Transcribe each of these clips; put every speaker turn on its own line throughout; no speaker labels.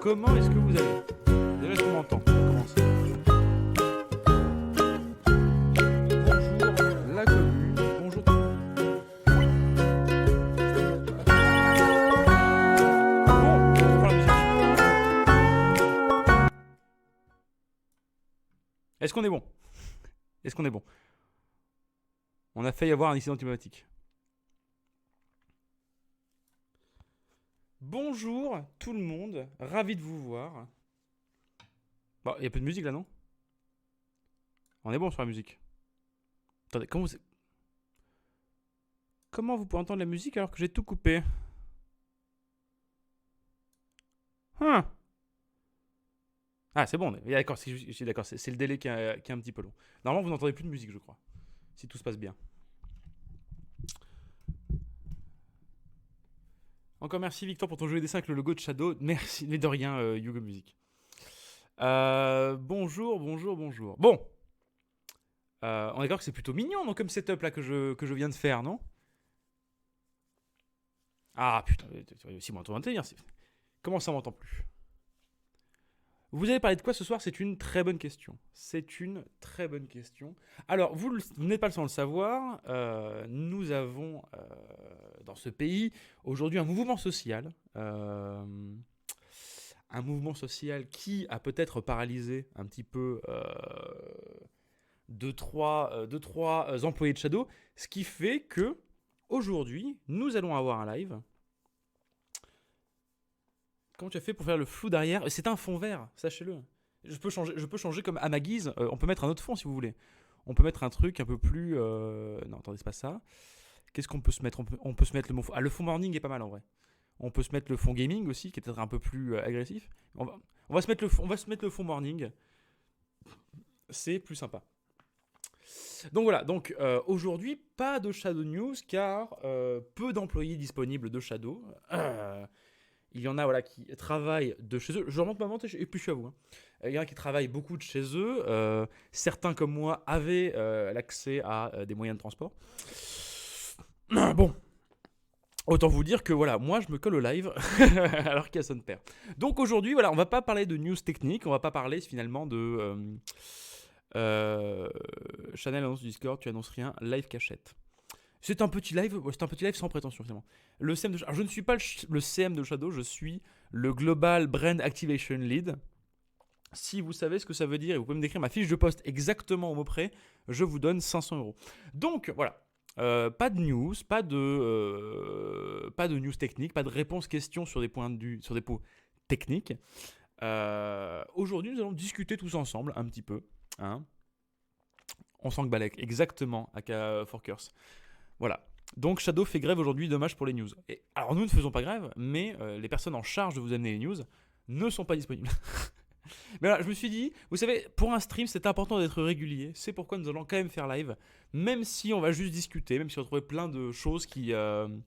comment est-ce que vous allez? Déjà, est-ce qu'on m'entend? On commence. Bonjour la commune, bonjour tout le monde. Bon, on prend la musique. Est-ce qu'on est bon? Est-ce qu'on est bon? On a failli avoir un incident climatique. Bonjour tout le monde, ravi de vous voir. Bon, il y a peu de musique là, non? On est bon sur la musique. Attendez, comment vous pouvez entendre la musique alors que j'ai tout coupé? Hein? Ah, c'est bon, d'accord, d'accord, c'est le délai qui est un petit peu long. Normalement, vous n'entendez plus de musique, je crois, si tout se passe bien. Encore merci Victor pour ton jeu dessin avec le logo de Shadow. Merci, mais de rien, Yugo Music. Bonjour. Bon, on est d'accord que c'est plutôt mignon, non, comme setup là que je viens de faire, non? Ah putain, si moi t'entends dire, comment ça m'entend plus? Vous avez parlé de quoi ce soir? C'est une très bonne question. Alors, vous n'êtes pas le seul à le savoir. Nous avons dans ce pays aujourd'hui un mouvement social. Un mouvement social qui a peut-être paralysé un petit peu deux, trois employés de Shadow. Ce qui fait que aujourd'hui, nous allons avoir un live. Comment tu as fait pour faire le flou derrière? C'est un fond vert, sachez-le. Je peux changer comme à ma guise. On peut mettre un autre fond si vous voulez. On peut mettre un truc un peu plus. Non, attendez, c'est pas ça. Qu'est-ce qu'on peut se mettre? On peut se mettre le fond. Ah, le fond morning est pas mal en vrai. On peut se mettre le fond gaming aussi, qui est peut-être un peu plus agressif. On va se mettre le fond morning. C'est plus sympa. Donc voilà. Donc aujourd'hui, pas de Shadow News car peu d'employés disponibles de Shadow. Il y en a voilà, qui travaillent de chez eux. Je remonte ma vente et puis je suis à vous. Il y en a qui travaillent beaucoup de chez eux. Certains comme moi avaient l'accès à des moyens de transport. Bon, autant vous dire que voilà, moi je me colle au live alors qu'il y a son père. Donc aujourd'hui, voilà, on va pas parler de news techniques, on va pas parler finalement de Chanel annonce du Discord, tu annonces rien, live cachette. C'est un petit live sans prétention finalement. Le CM de, alors, je ne suis pas le CM de Shadow, je suis le Global Brand Activation Lead. Si vous savez ce que ça veut dire et vous pouvez me décrire ma fiche de poste exactement au mot près, je vous donne 500 €. Donc voilà, pas de news, pas de news technique, pas de réponse questions sur des points techniques. Aujourd'hui, nous allons discuter tous ensemble un petit peu. Hein. On s'en balèque exactement à Forkers. Voilà. Donc Shadow fait grève aujourd'hui, dommage pour les news. Et, alors nous ne faisons pas grève, mais les personnes en charge de vous amener les news ne sont pas disponibles. Mais voilà, je me suis dit, vous savez, pour un stream, c'est important d'être régulier. C'est pourquoi nous allons quand même faire live, même si on va juste discuter, même si on va trouver plein de choses qui n'auront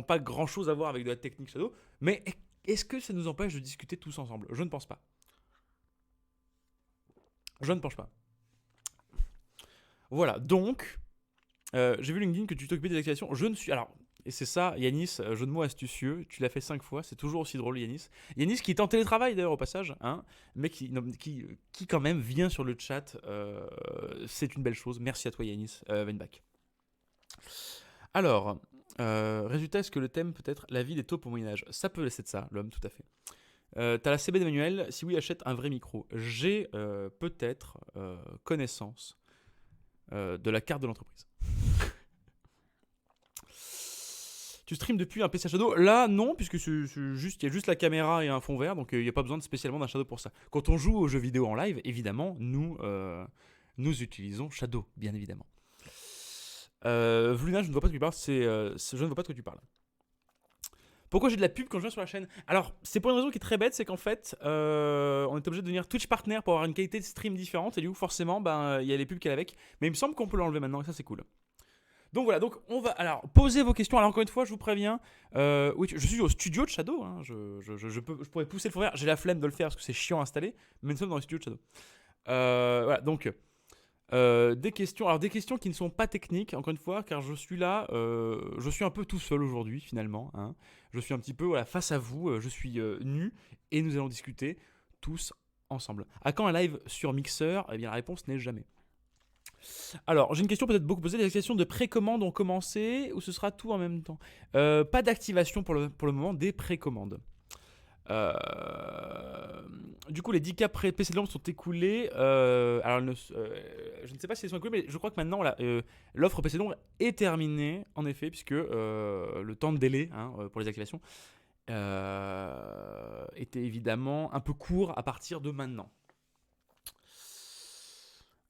pas grand-chose à voir avec de la technique Shadow. Mais est-ce que ça nous empêche de discuter tous ensemble? Je ne pense pas. Voilà, donc... j'ai vu LinkedIn que tu t'occupais des activations. Je ne suis. Alors, et c'est ça, Yanis, jeu de mots astucieux. Tu l'as fait 5 fois, c'est toujours aussi drôle, Yanis. Yanis qui est en télétravail d'ailleurs au passage, hein, mais qui quand même vient sur le chat. C'est une belle chose. Merci à toi, Yanis Weinbach. Alors, résultat, est-ce que le thème peut être la vie des taupes au Moyen-Âge? Ça peut laisser de ça, l'homme, tout à fait. T'as la CB d'Emmanuel. Si oui, achète un vrai micro. J'ai peut-être connaissance de la carte de l'entreprise. Tu streams depuis un PC Shadow? Là, non, puisque il y a juste la caméra et un fond vert, donc il n'y a pas besoin spécialement d'un Shadow pour ça. Quand on joue aux jeux vidéo en live, évidemment, nous utilisons Shadow, bien évidemment. Vluna, je ne vois pas de quoi tu parles. Je ne vois pas de quoi tu parles. Pourquoi j'ai de la pub quand je viens sur la chaîne? Alors, c'est pour une raison qui est très bête, c'est qu'en fait, on est obligé de devenir Twitch partner pour avoir une qualité de stream différente, et du coup, forcément, il y a les pubs qu'elle a avec. Mais il me semble qu'on peut l'enlever maintenant, et ça, c'est cool. Donc voilà, donc on va. Alors, posez vos questions. Alors, encore une fois, je vous préviens, oui, je suis au studio de Shadow. Hein, je pourrais pousser le fond vert. J'ai la flemme de le faire parce que c'est chiant à installer, mais nous sommes dans le studio de Shadow. Voilà, donc, Des questions, alors des questions qui ne sont pas techniques, encore une fois, car je suis là, je suis un peu tout seul aujourd'hui finalement, hein. Je suis un petit peu voilà, face à vous, je suis nu et nous allons discuter tous ensemble. À quand un live sur Mixer? Eh bien la réponse n'est jamais. Alors, j'ai une question peut-être beaucoup posée. Les activations de précommande ont commencé ou ce sera tout en même temps? Pas d'activation pour le moment, des précommandes. Euh, du coup, les 10K précédents sont écoulés. Alors, je ne sais pas si elles sont écoulées, mais je crois que maintenant, l'offre précédente est terminée, en effet, puisque le temps de délai hein, pour les activations était évidemment un peu court à partir de maintenant.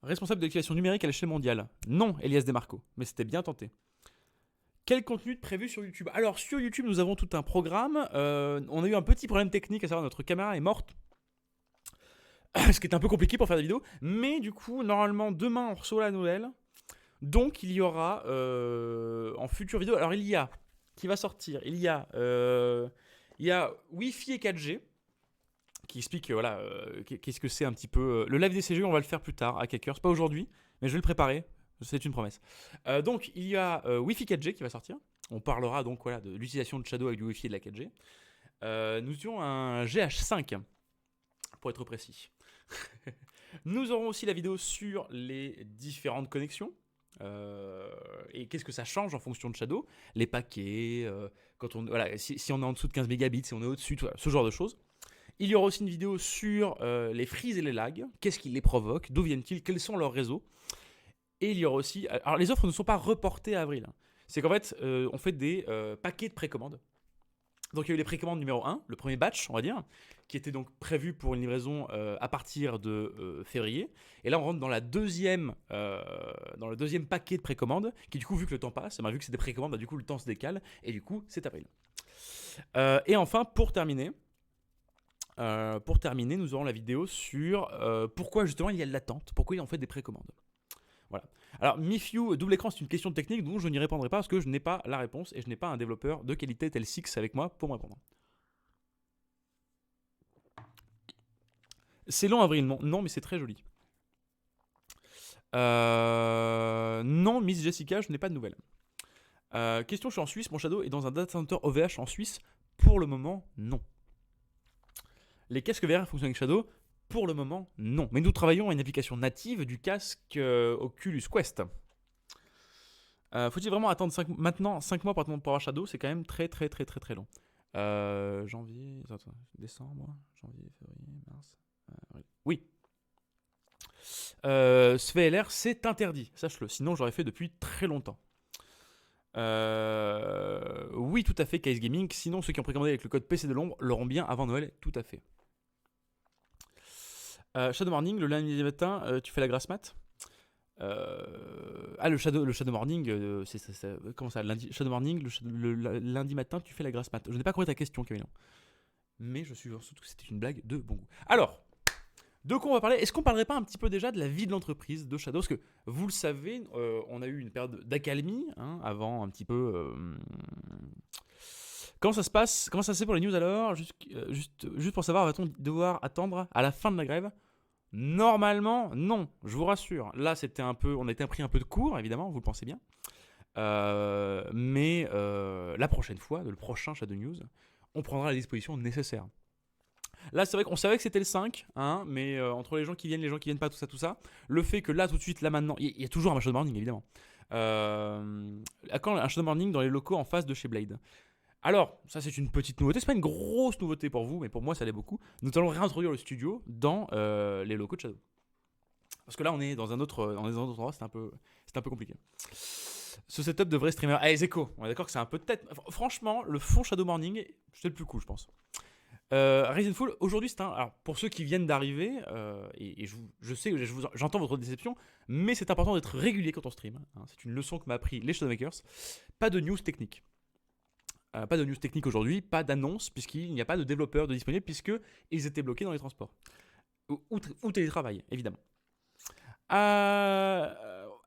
Responsable de l'activation numérique à l'échelle mondiale. Non, Elias Demarco, mais c'était bien tenté. Quel contenu prévu sur YouTube? Alors sur YouTube, nous avons tout un programme. On a eu un petit problème technique, à savoir notre caméra est morte. Ce qui est un peu compliqué pour faire des vidéos. Mais du coup, normalement, demain, on reçoit la Noël. Donc il y aura en future vidéo. Alors qui va sortir, il y a Wi-Fi et 4G. Qui explique voilà, qu'est-ce que c'est un petit peu. Le live des CG, on va le faire plus tard, à quelques heures. C'est pas aujourd'hui, mais je vais le préparer. C'est une promesse. Donc, il y a Wi-Fi 4G qui va sortir. On parlera donc voilà, de l'utilisation de Shadow avec du Wi-Fi et de la 4G. Nous aurons un GH5, pour être précis. Nous aurons aussi la vidéo sur les différentes connexions. Et qu'est-ce que ça change en fonction de Shadow. Les paquets, quand on, voilà, si on est en dessous de 15 mégabits, si on est au-dessus, voilà, ce genre de choses. Il y aura aussi une vidéo sur les freezes et les lags. Qu'est-ce qui les provoque? D'où viennent-ils? Quels sont leurs réseaux? Et il y aura aussi... Alors, les offres ne sont pas reportées à avril. C'est qu'en fait, on fait des paquets de précommandes. Donc, il y a eu les précommandes numéro 1, le premier batch, on va dire, qui était donc prévu pour une livraison à partir de février. Et là, on rentre dans le deuxième paquet de précommandes, qui du coup, vu que le temps passe, vu que c'est des précommandes, du coup, le temps se décale. Et du coup, c'est avril. Et enfin, pour terminer, nous aurons la vidéo sur pourquoi justement il y a de l'attente, pourquoi on fait des précommandes. Voilà. Alors, MIFU double écran, c'est une question technique dont je n'y répondrai pas parce que je n'ai pas la réponse et je n'ai pas un développeur de qualité tel Six avec moi pour me répondre. C'est long avril, non, mais c'est très joli. Non, Miss Jessica, je n'ai pas de nouvelles. Question, je suis en Suisse, mon Shadow est dans un data center OVH en Suisse. Pour le moment, non. Les casques VR fonctionnent avec Shadow? Pour le moment, non. Mais nous travaillons à une application native du casque Oculus Quest. Faut-il vraiment attendre 5 mois pour avoir Shadow? C'est quand même très très très très très long. Janvier, décembre, janvier, février, mars. Oui. Ce VLR, c'est interdit, sache-le. Sinon, j'aurais fait depuis très longtemps. Oui, tout à fait, Case Gaming. Sinon, ceux qui ont précommandé avec le code PC de l'ombre l'auront bien avant Noël, tout à fait. Shadow Morning, le lundi matin, tu fais la grasse mat? Le Shadow Morning, comment ça, Shadow Morning, le lundi matin, tu fais la grasse mat. Je n'ai pas compris ta question, Camille. Mais je suis surtout que c'était une blague de bon goût. Alors, de quoi on va parler? Est-ce qu'on parlerait pas un petit peu déjà de la vie de l'entreprise de Shadow? Parce que, vous le savez, on a eu une période d'accalmie, hein, avant un petit peu... Comment ça se passe? Comment ça se fait pour les news alors? Juste pour savoir, va-t-on devoir attendre à la fin de la grève? Normalement, non, je vous rassure. Là, on a été pris un peu de court, évidemment, vous le pensez bien. Mais la prochaine fois, le prochain Shadow News, on prendra les dispositions nécessaires. Là, c'est vrai qu'on savait que c'était le 5, hein, mais entre les gens qui viennent pas, tout ça, le fait que là, tout de suite, là maintenant, il y a toujours un Shadow Morning, évidemment. Quand un Shadow Morning dans les locaux en face de chez Blade. Alors, ça c'est une petite nouveauté, c'est pas une grosse nouveauté pour vous, mais pour moi ça l'est beaucoup. Nous allons réintroduire le studio dans les locaux de Shadow. Parce que là on est dans un autre endroit, c'est un peu compliqué. Ce setup de vrai streamer. Allez Zeko, on est d'accord que c'est un peu de tête. Franchement, le fond Shadow Morning, c'est le plus cool je pense. Resident Full, aujourd'hui c'est un... Alors pour ceux qui viennent d'arriver, et je sais que j'entends votre déception, mais c'est important d'être régulier quand on stream. Hein, c'est une leçon que m'a appris les Shadowmakers. Pas de news techniques. Pas de news technique aujourd'hui, pas d'annonce, puisqu'il n'y a pas de développeurs de disponibles, puisqu'ils étaient bloqués dans les transports. Ou télétravail, évidemment. Alors,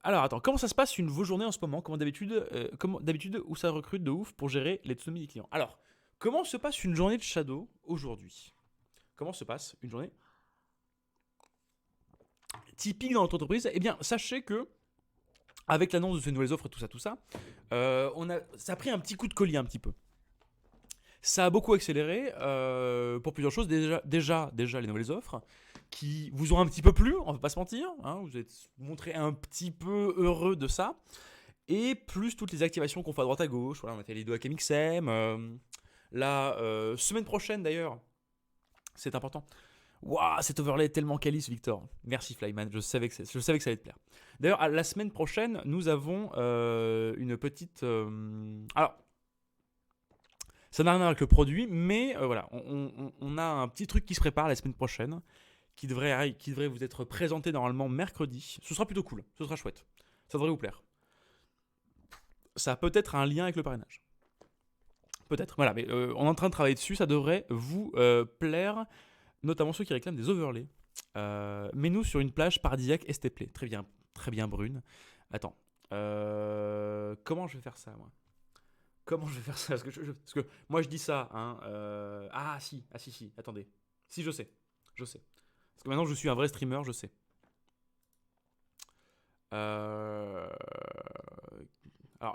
attends, comment ça se passe vos journées en ce moment? Comment d'habitude, où ça recrute de ouf pour gérer les tsunamis des clients? Alors, comment se passe une journée de Shadow aujourd'hui? Comment se passe une journée typique dans notre entreprise, eh bien, sachez que avec l'annonce de ces nouvelles offres, tout ça, ça a pris un petit coup de collier un petit peu. Ça a beaucoup accéléré pour plusieurs choses. Déjà, les nouvelles offres qui vous ont un petit peu plu, on va pas se mentir. Hein, vous êtes montré un petit peu heureux de ça. Et plus toutes les activations qu'on fait à droite à gauche. Voilà, on a fait les deux avec MXM. La semaine prochaine d'ailleurs, c'est important. Waouh, cet overlay est tellement quali, Victor. Merci Flyman, je savais que ça allait te plaire. D'ailleurs, la semaine prochaine, nous avons une petite... alors, ça n'a rien à voir avec le produit, mais voilà, on a un petit truc qui se prépare la semaine prochaine, qui devrait vous être présenté normalement mercredi. Ce sera plutôt cool, ce sera chouette. Ça devrait vous plaire. Ça a peut-être un lien avec le parrainage. Peut-être, voilà, mais on est en train de travailler dessus, ça devrait vous plaire, notamment ceux qui réclament des overlays. Mets-nous sur une plage paradisiaque STP. Très bien brune. Attends, comment je vais faire ça, moi? Comment je vais faire ça parce que moi je dis ça, hein. Si, attendez. Si, je sais. Parce que maintenant je suis un vrai streamer, je sais. Alors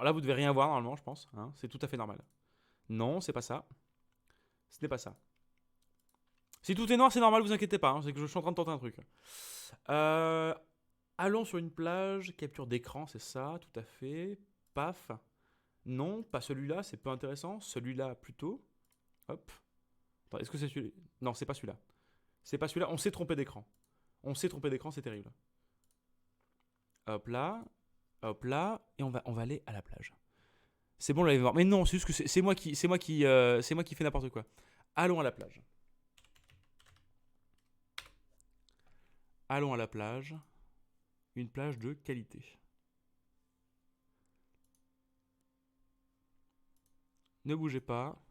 là, vous devez rien voir normalement, je pense. Hein, c'est tout à fait normal. Non, c'est pas ça. Ce n'est pas ça. Si tout est noir, c'est normal, vous inquiétez pas. Hein, c'est que je suis en train de tenter un truc. Allons sur une plage, capture d'écran, c'est ça, tout à fait. Paf. Non, pas celui-là, c'est peu intéressant. Celui-là plutôt. Hop. Attends, est-ce que c'est celui-là? Non, c'est pas celui-là. C'est pas celui-là, on s'est trompé d'écran. C'est terrible. Hop là, et on va aller à la plage. C'est bon, je l'avais voir. Mais non, c'est juste que c'est moi qui fais n'importe quoi. Allons à la plage. Allons à la plage. Une plage de qualité. Ne bougez pas.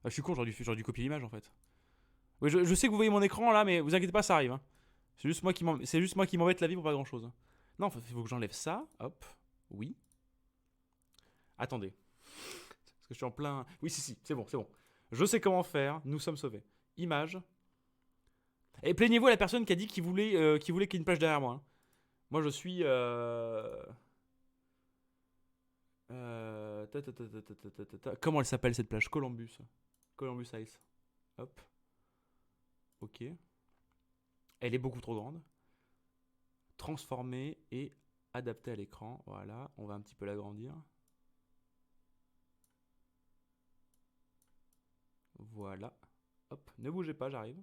Ah, je suis con, j'aurais dû copier l'image en fait. Oui, je sais que vous voyez mon écran là, mais vous inquiétez pas, ça arrive. Hein. C'est juste moi qui m'embête la vie pour pas grand chose. Non, il faut que j'enlève ça. Hop. Oui. Attendez. Parce que je suis en plein. Oui, si, c'est bon. Je sais comment faire. Nous sommes sauvés. Image. Et plaignez-vous à la personne qui a dit qu'il voulait qu'il y ait une plage derrière moi. Hein. Moi, je suis. Comment elle s'appelle cette plage? Columbus Ice. Hop. Ok. Elle est beaucoup trop grande. Transformer et adapter à l'écran. Voilà. On va un petit peu l'agrandir. Voilà. Hop. Ne bougez pas, j'arrive.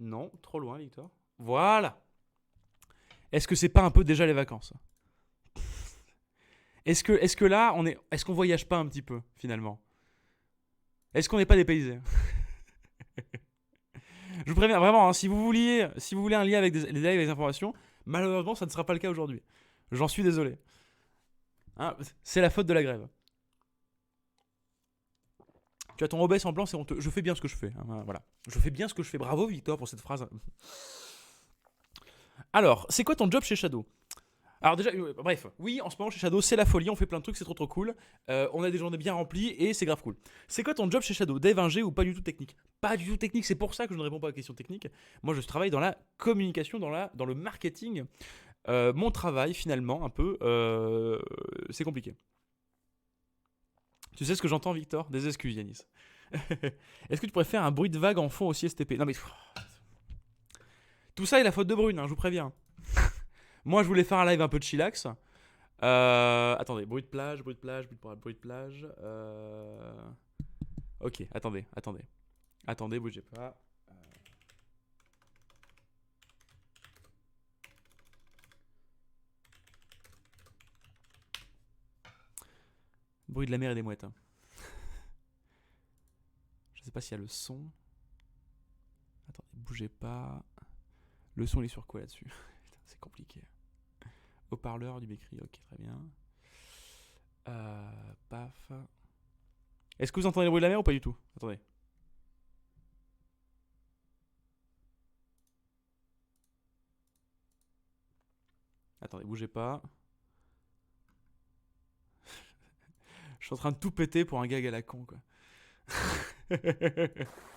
Non, trop loin, Victor. Voilà. Est-ce que c'est pas un peu déjà les vacances? Est-ce que là, est-ce qu'on voyage pas un petit peu, finalement? Est-ce qu'on n'est pas dépaysé? Je vous préviens, vraiment, hein, si vous voulez un lien avec les lives et les informations, malheureusement, ça ne sera pas le cas aujourd'hui. J'en suis désolé. Hein, c'est la faute de la grève. Tu as ton OBS en blanc, c'est honteux. Je fais bien ce que je fais. Hein, voilà. Je fais bien ce que je fais. Bravo, Victor, pour cette phrase. Alors, c'est quoi ton job chez Shadow? Alors déjà, bref, oui, en ce moment chez Shadow, c'est la folie, on fait plein de trucs, c'est trop cool. On a des journées bien remplies et c'est grave cool. C'est quoi ton job chez Shadow? Dev ingé ou pas du tout technique? Pas du tout technique, c'est pour ça que je ne réponds pas aux questions techniques. Moi, je travaille dans la communication, dans le marketing. Mon travail, finalement, un peu, c'est compliqué. Tu sais ce que j'entends, Victor? Des excuses, Yanis. Est-ce que tu pourrais faire un bruit de vague en fond aussi STP? Non mais... Tout ça est la faute de Brune, hein, je vous préviens. Moi, je voulais faire un live un peu de chillax. Attendez, bruit de plage. Ok, attendez. Attendez, bougez pas. Bruit de la mer et des mouettes. Hein. Je sais pas s'il y a le son. Attendez, bougez pas. Le son, il est sur quoi là-dessus? C'est compliqué. Haut-parleur du Bécry, ok, très bien. Paf. Est-ce que vous entendez le bruit de la mer ou pas du tout? Attendez. Attendez, bougez pas. Je suis en train de tout péter pour un gag à la con, quoi.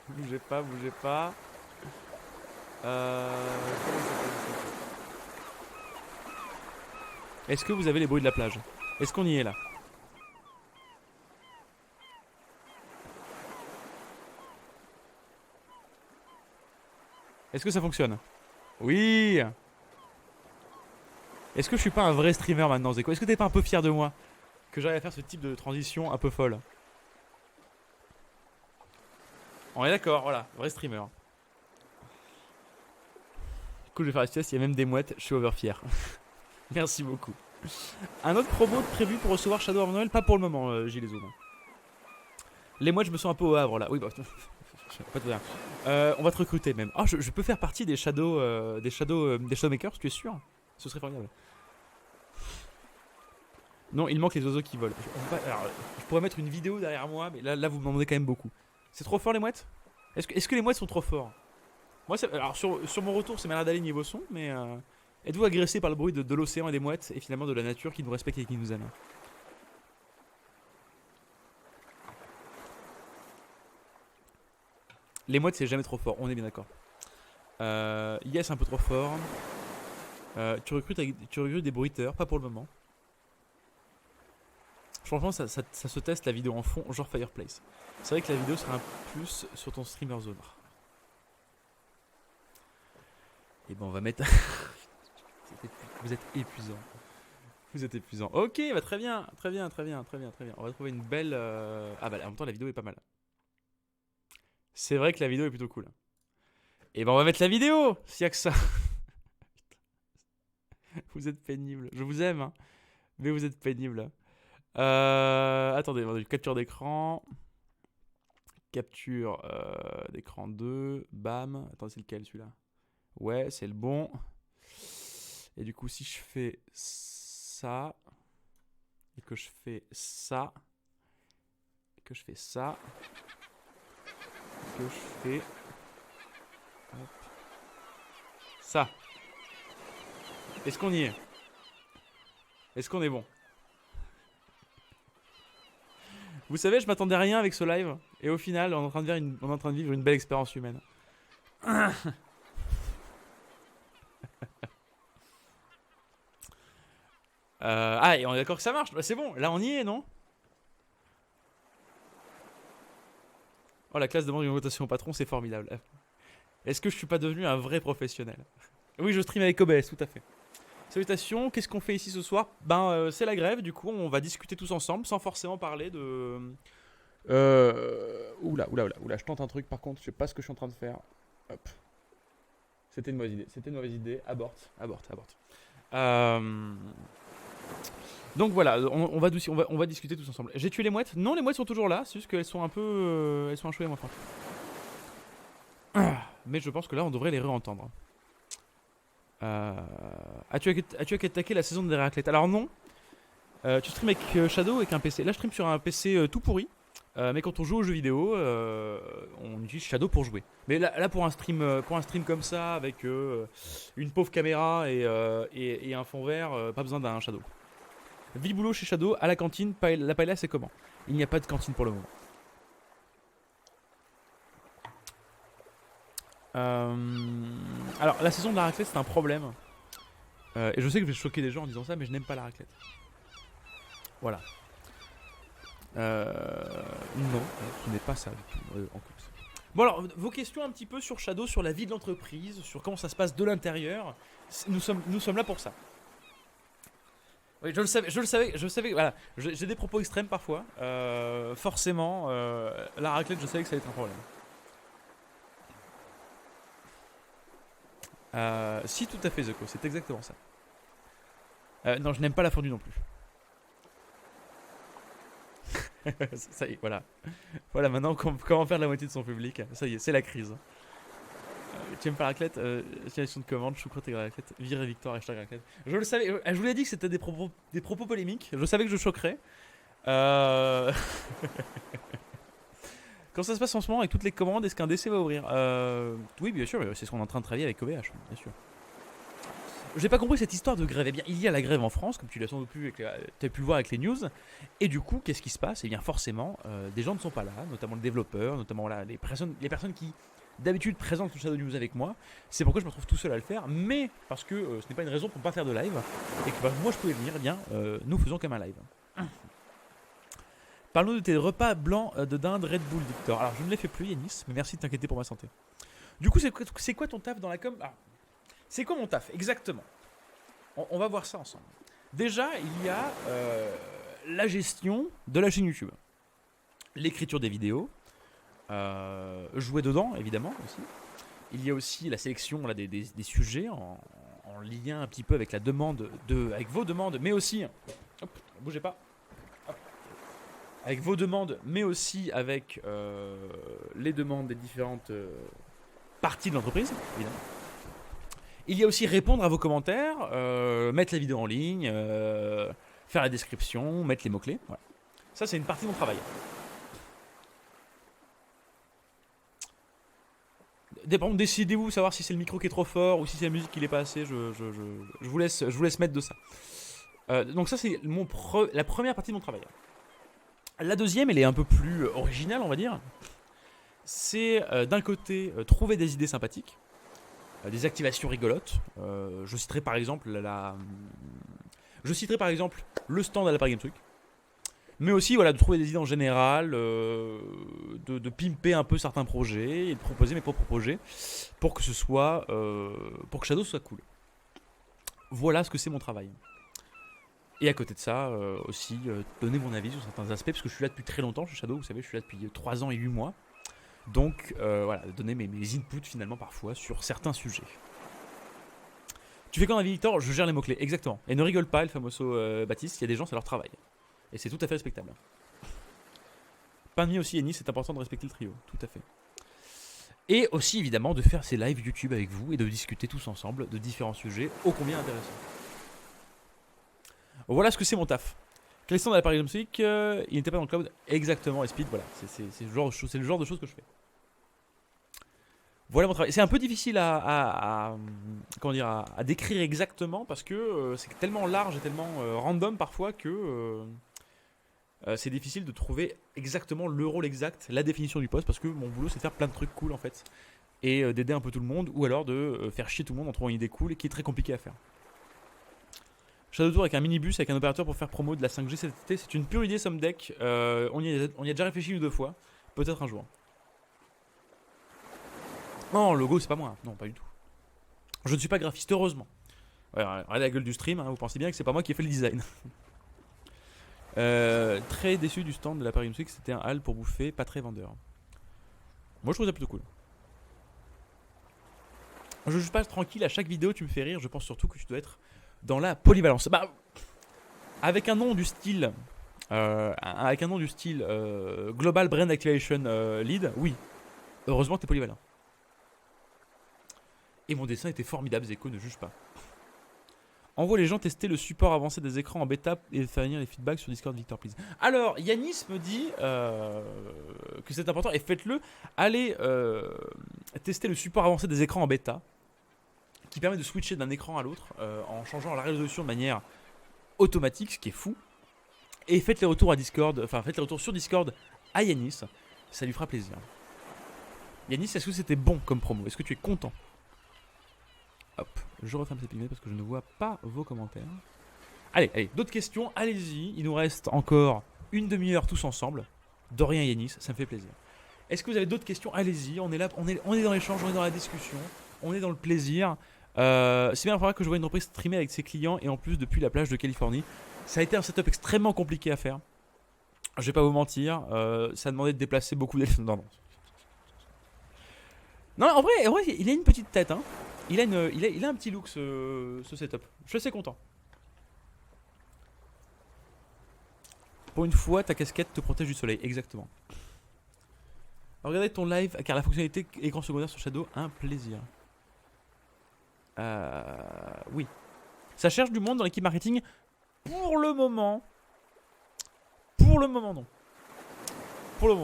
bougez pas. Comment ça s'appelle ça? Est-ce que vous avez les bruits de la plage? Est-ce qu'on y est là? Est-ce que ça fonctionne? Oui. Est-ce que je suis pas un vrai streamer maintenant, Zeko? Est-ce que t'es pas un peu fier de moi que j'arrive à faire ce type de transition un peu folle? On est d'accord, voilà, vrai streamer. Du coup, je vais faire la sieste, il y a même des mouettes, je suis over fier. Merci beaucoup. Un autre promo prévu pour recevoir Shadow avant Noël? Pas pour le moment, Gilles Zoom. Les mouettes, je me sens un peu au Havre là. Oui, bah. Pas de on va te recruter même. Ah, je peux faire partie des Shadowmakers, tu es sûr? Ce serait formidable. Non, il manque les oiseaux qui volent. Alors, je pourrais mettre une vidéo derrière moi, mais là vous m'en demandez quand même beaucoup. C'est trop fort les mouettes? Est-ce que les mouettes sont trop forts? Moi, alors sur mon retour, c'est malade d'aller niveau son, mais êtes-vous agressé par le bruit de l'océan et des mouettes et finalement de la nature qui nous respecte et qui nous aime? Les mouettes, c'est jamais trop fort, on est bien d'accord. Yes, un peu trop fort. Tu recrutes des bruiteurs, pas pour le moment. Franchement, ça se teste la vidéo en fond, genre Fireplace. C'est vrai que la vidéo sera un plus sur ton streamer zone. Et ben, on va mettre. Vous êtes épuisant. Vous êtes épuisant. Ok, bah très bien, très bien, très bien, très bien, très bien. On va trouver une belle. Ah bah en même temps, la vidéo est pas mal. C'est vrai que la vidéo est plutôt cool. Et ben, on va mettre la vidéo, s'il y a que ça. Vous êtes pénible. Je vous aime, hein, mais vous êtes pénible. Attendez, capture d'écran. Capture d'écran 2. Bam. Attends, c'est lequel celui-là? Ouais, c'est le bon. Et du coup, si je fais ça, et que je fais ça, et que je fais ça, et que je fais hop, ça. Est-ce qu'on y est? Est-ce qu'on est bon? Vous savez, je m'attendais à rien avec ce live, et au final, on est en train de vivre une belle expérience humaine. Et on est d'accord que ça marche. Bah, c'est bon, là on y est, non? Oh, la classe demande une augmentation au patron, c'est formidable. Est-ce que je suis pas devenu un vrai professionnel? Oui, je stream avec OBS, tout à fait. Salutations, qu'est-ce qu'on fait ici ce soir? C'est la grève, du coup, on va discuter tous ensemble sans forcément parler de. Oula, je tente un truc par contre, je sais pas ce que je suis en train de faire. Hop. C'était une mauvaise idée, aborte. Donc voilà, on va discuter tous ensemble. J'ai tué les mouettes? Non, les mouettes sont toujours là, c'est juste qu'elles sont un peu. Elles sont un chouet moins fortes. Mais je pense que là, on devrait les réentendre. As-tu attaqué la saison des raclettes? Alors non. Tu stream avec Shadow avec un PC. Là, je stream sur un PC tout pourri. Mais quand on joue aux jeux vidéo, on utilise Shadow pour jouer. Mais là pour un stream comme ça, avec une pauvre caméra et un fond vert, pas besoin d'un Shadow. Vie boulot chez Shadow, à la cantine, la paella c'est comment? Il n'y a pas de cantine pour le moment. Alors la saison de la raclette c'est un problème. Et je sais que je vais choquer des gens en disant ça, mais je n'aime pas la raclette. Voilà. Non, ce n'est pas ça du tout, en plus. Bon alors, vos questions un petit peu sur Shadow, sur la vie de l'entreprise, sur comment ça se passe de l'intérieur, nous sommes là pour ça. Oui, je le savais, voilà, j'ai des propos extrêmes parfois, forcément, la raclette, je savais que ça allait être un problème. Si, tout à fait, Zeko, c'est exactement ça. Non, je n'aime pas la fondue non plus. Ça y est, voilà. Voilà, maintenant, comment faire la moitié de son public? Ça y est, c'est la crise. Tu aimes pas la raclette? Situation de commande, choucroute et raclette. Virez Victor, hashtag raclette. Je le savais, je vous l'ai dit que c'était des propos polémiques. Je savais que je choquerais. Quand ça se passe en ce moment avec toutes les commandes, est-ce qu'un DC va ouvrir? Oui, bien sûr, c'est ce qu'on est en train de travailler avec OVH, bien sûr. J'ai pas compris cette histoire de grève. Eh bien, il y a la grève en France, comme tu l'as sans doute pu le voir avec les news. Et du coup, qu'est-ce qui se passe? Eh bien, forcément, des gens ne sont pas là, notamment le développeur, notamment là, les personnes qui d'habitude présente le Shadow News avec moi. C'est pourquoi je me retrouve tout seul à le faire, mais parce que ce n'est pas une raison pour ne pas faire de live, et que moi je pouvais venir, eh bien, nous faisons quand même un live. Parlons de tes repas blancs de dinde Red Bull, Victor. Alors je ne les fais plus, Yanis, mais merci de t'inquiéter pour ma santé. Du coup, c'est quoi ton taf dans la com? C'est quoi mon taf exactement? On va voir ça ensemble. Déjà, il y a la gestion de la chaîne YouTube, l'écriture des vidéos, jouer dedans évidemment aussi. Il y a aussi la sélection là, des sujets en lien un petit peu avec la demande avec vos demandes, mais aussi, hop, bougez pas, hop, avec vos demandes, mais aussi avec les demandes des différentes parties de l'entreprise, évidemment. Il y a aussi répondre à vos commentaires, mettre la vidéo en ligne, faire la description, mettre les mots-clés. Voilà. Ça, c'est une partie de mon travail. Décidez-vous savoir si c'est le micro qui est trop fort ou si c'est la musique qui n'est pas assez. Je vous laisse mettre de ça. Donc ça, c'est la première partie de mon travail. La deuxième, elle est un peu plus originale, on va dire. C'est d'un côté trouver des idées sympathiques. Des activations rigolotes. Je citerai par exemple le stand à la Paris Games Week. Mais aussi voilà, de trouver des idées en général, de pimper un peu certains projets et de proposer mes propres projets pour que pour que Shadow soit cool. Voilà ce que c'est mon travail. Et à côté de ça, aussi donner mon avis sur certains aspects, parce que je suis là depuis très longtemps chez Shadow, vous savez, je suis là depuis 3 ans et 8 mois. Donc voilà, donner mes inputs finalement parfois sur certains sujets. Tu fais quoi dans la vie, Victor? Je gère les mots-clés, exactement. Et ne rigole pas, le famoso Baptiste, il y a des gens, c'est leur travail. Et c'est tout à fait respectable. Parmi aussi, Ennis, c'est important de respecter le trio, tout à fait. Et aussi évidemment de faire ces lives YouTube avec vous et de discuter tous ensemble de différents sujets ô combien intéressants. Voilà ce que c'est mon taf. Question de la Paris Games Week, il n'était pas dans le cloud. Exactement, et Speed, voilà. C'est le genre de choses que je fais. Voilà mon travail. C'est un peu difficile à décrire exactement parce que c'est tellement large et tellement random parfois que c'est difficile de trouver exactement le rôle exact, la définition du poste, parce que mon boulot c'est de faire plein de trucs cool en fait. Et d'aider un peu tout le monde, ou alors de faire chier tout le monde en trouvant une idée cool et qui est très compliqué à faire. Shadow Tour avec un minibus, avec un opérateur pour faire promo de la 5G cet été, c'est une pure idée Somdeck. On y a déjà réfléchi une ou deux fois, peut-être un jour. Non, le logo c'est pas moi, non pas du tout. Je ne suis pas graphiste, heureusement. Ouais, regardez la gueule du stream, hein, vous pensez bien que c'est pas moi qui ai fait le design. Très déçu du stand de la Paris Games Week, c'était un hall pour bouffer, pas très vendeur. Moi je trouve ça plutôt cool. Je juge pas tranquille, à chaque vidéo tu me fais rire, je pense surtout que tu dois être dans la polyvalence. Bah, avec un nom du style, Global Brand Activation Lead, oui, heureusement t'es polyvalent. Et mon dessin était formidable, Zeko, ne juge pas. Envoie les gens tester le support avancé des écrans en bêta et faire venir les feedbacks sur Discord, Victor, please. Alors, Yanis me dit que c'est important et faites-le. Allez tester le support avancé des écrans en bêta qui permet de switcher d'un écran à l'autre en changeant la résolution de manière automatique, ce qui est fou. Et faites les retours sur Discord à Yanis, ça lui fera plaisir. Yanis, est-ce que c'était bon comme promo? Est-ce que tu es content? Hop, je referme ces pigments parce que je ne vois pas vos commentaires. Allez, d'autres questions, allez-y. Il nous reste encore une demi-heure tous ensemble. Dorian et Yanis, ça me fait plaisir. Est-ce que vous avez d'autres questions? Allez-y, on est là, on est dans l'échange, on est dans la discussion, on est dans le plaisir. C'est bien la première fois que je vois une entreprise streamer avec ses clients et en plus depuis la plage de Californie. Ça a été un setup extrêmement compliqué à faire. Je vais pas vous mentir, ça a demandé de déplacer beaucoup d'éléments. Non, en vrai, il a une petite tête, hein. Il a un petit look ce setup. Je suis assez content. Pour une fois, ta casquette te protège du soleil, exactement. Regardez ton live car la fonctionnalité écran secondaire sur Shadow, un plaisir. Oui. Ça cherche du monde dans l'équipe marketing. Pour le moment, non. Pour le moment,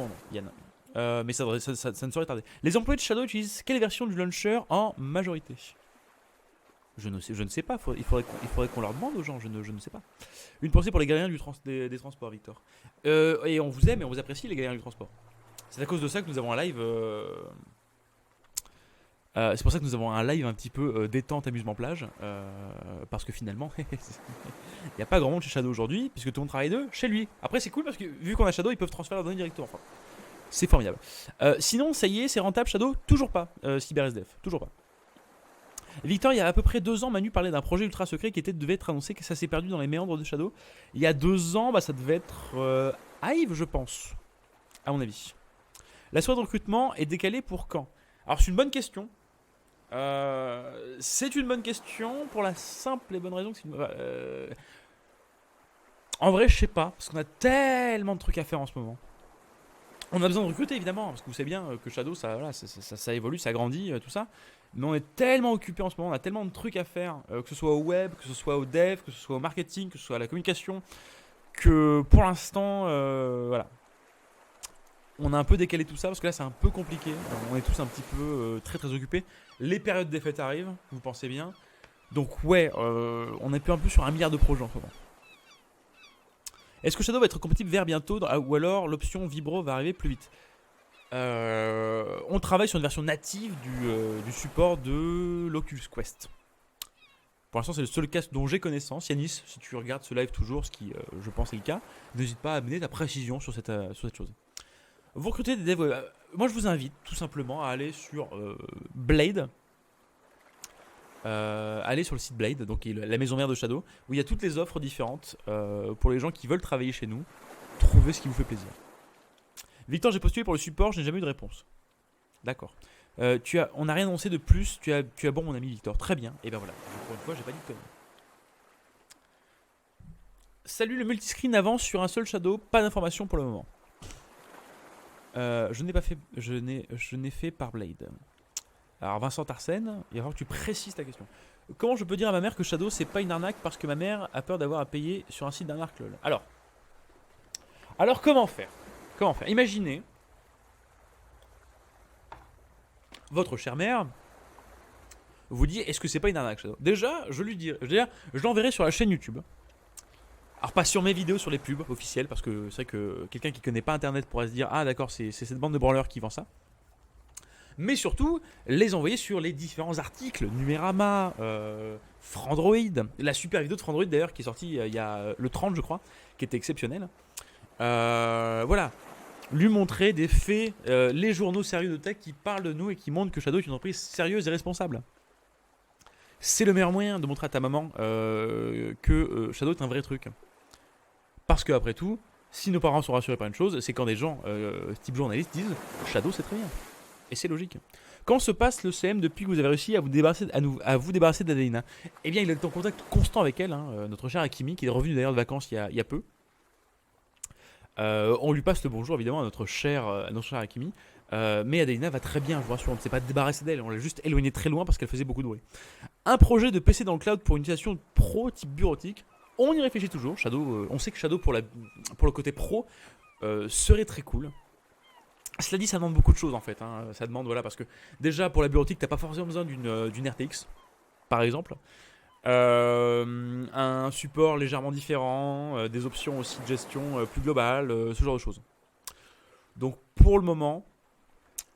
non, Yann. Mais ça ne saurait tarder. Les employés de Shadow utilisent quelle version du launcher en majorité? Je ne sais pas. Il faudrait qu'on leur demande aux gens. Je ne sais pas. Une pensée pour les galériens des transports, Victor. Et on vous aime et on vous apprécie, les galériens du transport. C'est à cause de ça que nous avons un live C'est pour ça que nous avons un live un petit peu détente, amusement plage. Parce que finalement, il n'y a pas grand monde chez Shadow aujourd'hui, puisque tout le monde travaille d'eux chez lui. Après, c'est cool parce que vu qu'on a Shadow, ils peuvent transférer leurs données directement. Enfin, c'est formidable. Sinon, ça y est, c'est rentable Shadow? Toujours pas. CyberSDF, toujours pas. Victor, il y a à peu près 2 ans, Manu parlait d'un projet ultra secret qui devait être annoncé, que ça s'est perdu dans les méandres de Shadow. Il y a 2 ans, ça devait être Hive, je pense, à mon avis. La soirée de recrutement est décalée pour quand? Alors, c'est une bonne question. C'est une bonne question pour la simple et bonne raison que c'est en vrai, je sais pas, parce qu'on a tellement de trucs à faire en ce moment. On a besoin de recruter évidemment, parce que vous savez bien que Shadow, ça évolue, ça grandit, tout ça. Mais on est tellement occupé en ce moment, on a tellement de trucs à faire, que ce soit au web, que ce soit au dev, que ce soit au marketing, que ce soit à la communication, que pour l'instant, voilà. On a un peu décalé tout ça parce que là c'est un peu compliqué. On est tous un petit peu très très occupés. Les périodes des fêtes arrivent, vous pensez bien. Donc ouais, on est un peu sur 1 milliard de projets en ce moment. Est-ce que Shadow va être compatible vers bientôt ou alors l'option Vibro va arriver plus vite? On travaille sur une version native du support de l'Oculus Quest. Pour l'instant, c'est le seul cas dont j'ai connaissance. Yanis, si tu regardes ce live toujours, ce qui je pense est le cas, n'hésite pas à amener ta précision sur cette chose. Vous recrutez des devs. Moi, je vous invite tout simplement à aller sur Blade. Allez sur le site Blade, donc la maison mère de Shadow, où il y a toutes les offres différentes pour les gens qui veulent travailler chez nous. Trouvez ce qui vous fait plaisir. Victor, j'ai postulé pour le support, je n'ai jamais eu de réponse. D'accord. On n'a rien annoncé de plus. Tu as bon, mon ami Victor. Très bien. Et ben voilà. Pour une fois, j'ai pas dit de conneries. Salut, le multiscreen avance sur un seul Shadow. Pas d'informations pour le moment. Je n'ai fait par Blade. Alors Vincent Tarsène, il va falloir que tu précises ta question. Comment je peux dire à ma mère que Shadow c'est pas une arnaque parce que ma mère a peur d'avoir à payer sur un site d'arnaque lol? Alors comment faire? Imaginez votre chère mère vous dit est-ce que c'est pas une arnaque Shadow? Déjà, je l'enverrai sur la chaîne YouTube. Alors pas sur mes vidéos, sur les pubs officielles, parce que c'est vrai que quelqu'un qui connaît pas internet pourrait se dire ah d'accord c'est cette bande de branleurs qui vend ça. Mais surtout les envoyer sur les différents articles, Numérama, Frandroid, la super vidéo de Frandroid d'ailleurs qui est sortie il y a le 30 je crois, qui était exceptionnelle. Voilà, lui montrer des faits, les journaux sérieux de tech qui parlent de nous et qui montrent que Shadow est une entreprise sérieuse et responsable. C'est le meilleur moyen de montrer à ta maman que Shadow est un vrai truc. Parce que après tout, si nos parents sont rassurés par une chose, c'est quand des gens, type journalistes, disent Shadow c'est très bien. Et c'est logique. Quand se passe le CM depuis que vous avez réussi à vous débarrasser d'Adelina? Eh bien, il est en contact constant avec elle, hein, notre chère Akimi, qui est revenue d'ailleurs de vacances il y a peu. On lui passe le bonjour évidemment à notre chère Akimi. Mais Adelina va très bien, je vous rassure, on ne s'est pas débarrassé d'elle, on l'a juste éloignée très loin parce qu'elle faisait beaucoup de bruit. Un projet de PC dans le cloud pour une utilisation pro type bureautique, on y réfléchit toujours. Shadow, on sait que Shadow pour le côté pro serait très cool. Cela dit, ça demande beaucoup de choses en fait. Hein. Ça demande, voilà, parce que déjà pour la bureautique, t'as pas forcément besoin d'une RTX, par exemple. Un support légèrement différent, des options aussi de gestion plus globales, ce genre de choses. Donc pour le moment,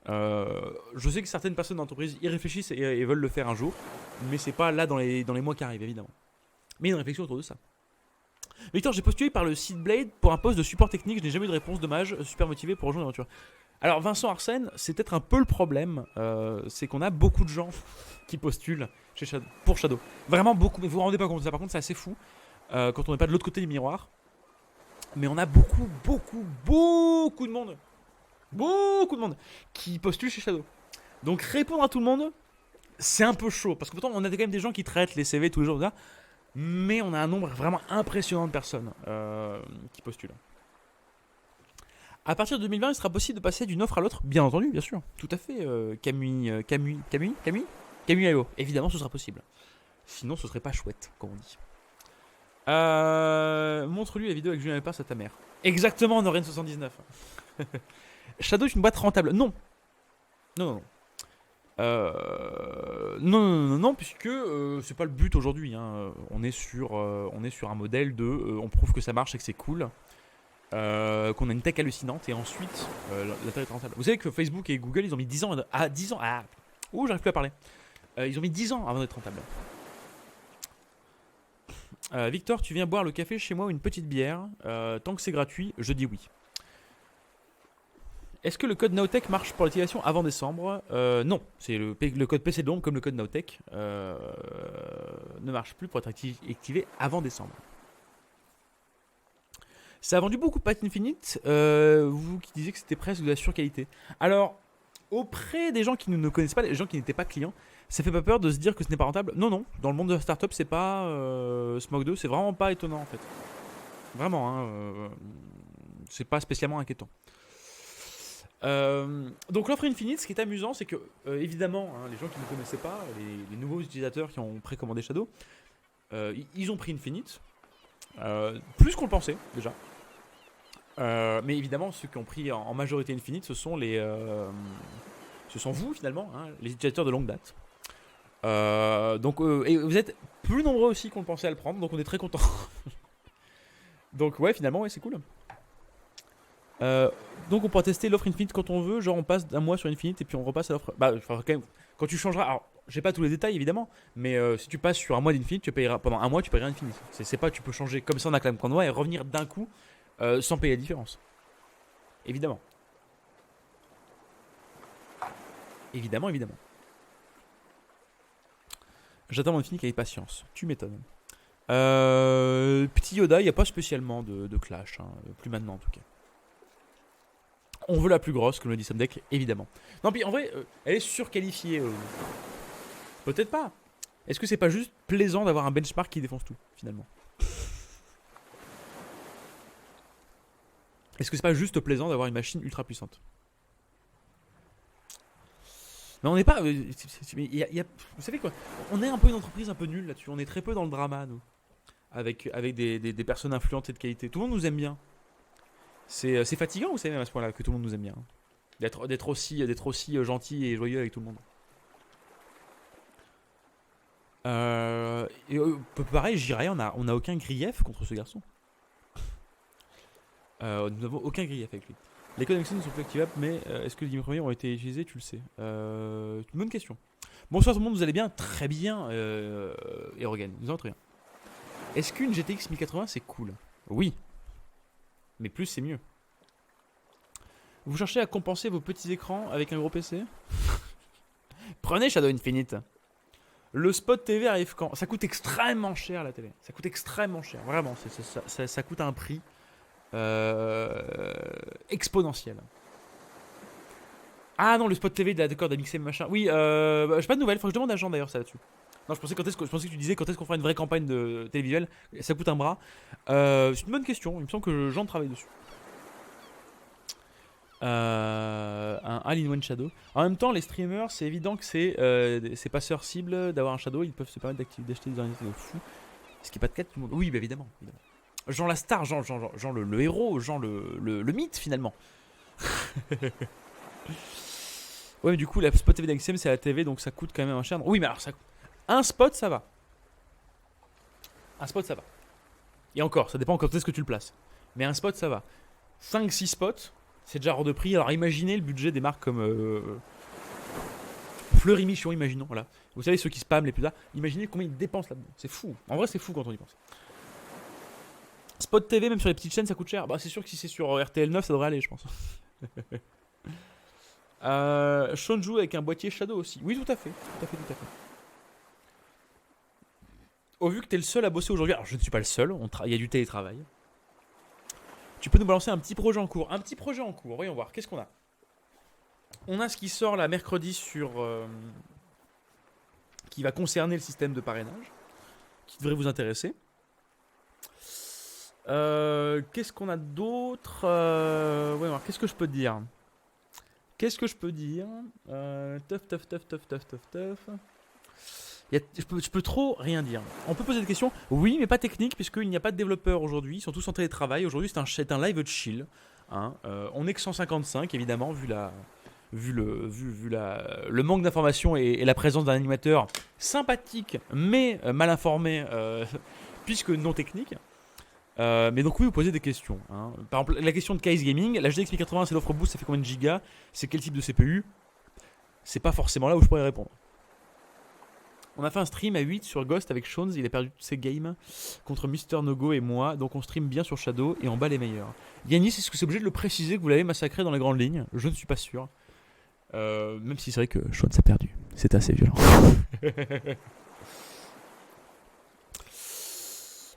je sais que certaines personnes d'entreprise y réfléchissent et veulent le faire un jour, mais c'est pas là dans les mois qui arrivent évidemment. Mais il y a une réflexion autour de ça. Victor, j'ai postulé par le site Blade pour un poste de support technique, je n'ai jamais eu de réponse, dommage, super motivé pour rejoindre l'aventure. Alors Vincent Arsène, c'est peut-être un peu le problème, c'est qu'on a beaucoup de gens qui postulent pour Shadow. Vraiment beaucoup, mais vous vous rendez pas compte de ça, par contre c'est assez fou quand on n'est pas de l'autre côté du miroir. Mais on a beaucoup de monde. Beaucoup de monde qui postulent chez Shadow. Donc répondre à tout le monde, c'est un peu chaud. Parce que pourtant on a quand même des gens qui traitent les CV tous les jours là. Mais on a un nombre vraiment impressionnant de personnes qui postulent. À partir de 2020, il sera possible de passer d'une offre à l'autre, bien entendu, bien sûr. Tout à fait, Camille IO. Évidemment, ce sera possible. Sinon, ce serait pas chouette, comme on dit. Montre-lui la vidéo avec Julien Lepers à ta mère. Exactement, Noreen 79. Shadow est une boîte rentable. Non. Non, puisque c'est pas le but aujourd'hui. Hein. On est sur un modèle de on prouve que ça marche et que c'est cool. Qu'on a une tech hallucinante et ensuite la tech est rentable. Vous savez que Facebook et Google ils ont mis 10 ans à Ouh, j'arrive plus à parler. Ils ont mis 10 ans avant d'être rentables. Victor, tu viens boire le café chez moi ou une petite bière. Tant que c'est gratuit, je dis oui. Est-ce que le code Nowtech marche pour l'activation avant décembre? Non, c'est le code PC de l'ombre comme le code Nowtech ne marche plus pour être activé avant décembre. Ça a vendu beaucoup de Path Infinite, vous qui disiez que c'était presque de la surqualité. Alors, auprès des gens qui ne connaissent pas, les gens qui n'étaient pas clients, ça fait pas peur de se dire que ce n'est pas rentable? Non, non, dans le monde de la startup, c'est pas Smog 2, c'est vraiment pas étonnant en fait. Vraiment, hein, c'est pas spécialement inquiétant. Donc l'offre Infinite, ce qui est amusant, c'est que évidemment, hein, les gens qui ne connaissaient pas, les nouveaux utilisateurs qui ont précommandé Shadow, ils ont pris Infinite, plus qu'on le pensait déjà. Mais évidemment, ceux qui ont pris en majorité Infinite, ce sont vous finalement, hein, les utilisateurs de longue date. Et vous êtes plus nombreux aussi qu'on le pensait à le prendre, donc on est très content. Donc ouais, finalement, ouais, c'est cool. Donc on pourra tester l'offre Infinite quand on veut, genre on passe d'un mois sur Infinite et puis on repasse à l'offre. Bah, quand même, quand tu changeras, alors j'ai pas tous les détails évidemment, mais si tu passes sur un mois d'Infinite, tu payeras pendant un mois, tu payeras Infinite. C'est pas, tu peux changer comme ça en un claquement de doigts et revenir d'un coup sans payer la différence. Évidemment. Évidemment, évidemment. J'attends mon Infinite avec patience. Tu m'étonnes. Petit Yoda, il n'y a pas spécialement de clash, hein, plus maintenant en tout cas. On veut la plus grosse, comme le dit Somdeck, évidemment. Non, puis en vrai, elle est surqualifiée. Peut-être pas. Est-ce que c'est pas juste plaisant d'avoir un benchmark qui défonce tout, finalement? Est-ce que c'est pas juste plaisant d'avoir une machine ultra puissante? Mais on n'est pas. Vous savez quoi? On est un peu une entreprise un peu nulle là-dessus. On est très peu dans le drama, nous. Avec des personnes influentes et de qualité. Tout le monde nous aime bien. C'est fatigant, vous savez, même à ce point-là, que tout le monde nous aime bien. D'être aussi gentil et joyeux avec tout le monde. Pareil, j'irai, on a aucun grief contre ce garçon. Nous n'avons aucun grief avec lui. Les codes accès ne sont plus activables, mais est-ce que les 10 premiers ont été utilisés? Tu le sais. Une bonne question. Bonsoir tout le monde, vous allez bien? Très bien, Erogan, nous allons très bien. Est-ce qu'une GTX 1080 c'est cool? Oui. Mais plus c'est mieux. Vous cherchez à compenser vos petits écrans avec un gros PC? Prenez Shadow Infinite. Le spot TV arrive quand? Ça coûte extrêmement cher la télé. Ça coûte extrêmement cher. Vraiment, ça coûte un prix exponentiel. Ah non, le spot TV d'accord d'Amixem machin. Oui, j'ai pas de nouvelles. Faut que je demande à Jean d'ailleurs ça là-dessus. Non, je pensais que tu disais quand est-ce qu'on fera une vraie campagne de télévisuelle. Ça coûte un bras. C'est une bonne question. Il me semble que Jean travaille dessus. Un All-in-One Shadow. En même temps, les streamers, c'est évident que c'est passeurs cibles d'avoir un Shadow. Ils peuvent se permettre d'acheter des unités de fou. Ce qui n'est pas de cas de tout le monde. Oui, bah évidemment. Jean la star, Jean le héros, Jean le mythe finalement. Ouais, mais du coup, la spot TV d'Axem, c'est à la TV, donc ça coûte quand même un cher. Oui, mais alors ça coûte. Un spot, ça va. Un spot, ça va. Et encore, ça dépend quand est-ce que tu le places. Mais un spot, ça va. 5-6 spots, c'est déjà hors de prix. Alors imaginez le budget des marques comme Fleury Michon, imaginons. Voilà. Vous savez, ceux qui spamment les plus tard. Imaginez combien ils dépensent là-dedans. C'est fou. En vrai, c'est fou quand on y pense. Spot TV, même sur les petites chaînes, ça coûte cher. Bah, c'est sûr que si c'est sur RTL 9, ça devrait aller, je pense. Shonju avec un boîtier Shadow aussi. Oui, tout à fait. Au vu que t'es le seul à bosser aujourd'hui, alors je ne suis pas le seul, il y a du télétravail. Tu peux nous balancer un petit projet en cours. Voyons voir, qu'est-ce qu'on a? On a ce qui sort là mercredi qui va concerner le système de parrainage, qui devrait vous intéresser. Qu'est-ce qu'on a d'autre? Voyons voir, qu'est-ce que je peux te dire? Teuf. Je peux trop rien dire. On peut poser des questions. Oui, mais pas technique, puisqu'il n'y a pas de développeurs aujourd'hui. Ils sont tous en télétravail. Aujourd'hui, c'est un live chill. Hein. On n'est que 155, évidemment, vu le manque d'informations et la présence d'un animateur sympathique, mais mal informé, puisque non technique. Mais donc oui, vous posez des questions. Hein. Par exemple, la question de Case Gaming. La GTX 1080, c'est l'offre boost, ça fait combien de gigas? C'est quel type de CPU? c'est pas forcément là où je pourrais répondre. On a fait un stream à 8 sur Ghost avec Shones, il a perdu toutes ses games contre Mister Nogo et moi, donc on stream bien sur Shadow et en bas les meilleurs. Yanis, est-ce que c'est obligé de le préciser que vous l'avez massacré dans les grandes lignes? Je ne suis pas sûr. Même si c'est vrai que Shones a perdu. C'est assez violent.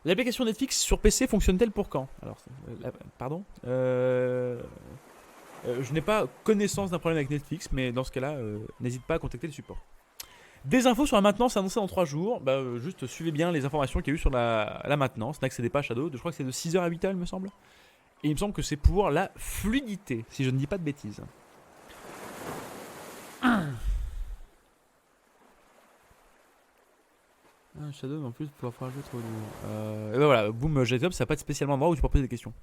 L'application Netflix sur PC fonctionne-t-elle pour quand? Alors, pardon je n'ai pas connaissance d'un problème avec Netflix, mais dans ce cas-là, n'hésite pas à contacter le support. Des infos sur la maintenance annoncée dans 3 jours. Juste suivez bien les informations qu'il y a eu sur la maintenance. N'accédez pas à Shadow. Je crois que c'est de 6h à 8h, il me semble. Et il me semble que c'est pour la fluidité, si je ne dis pas de bêtises. Shadow, en plus, pour pouvoir jouer trop lourd. Et ben voilà, boum, J-Top, ça n'a pas de spécialement endroit où tu peux poser des questions.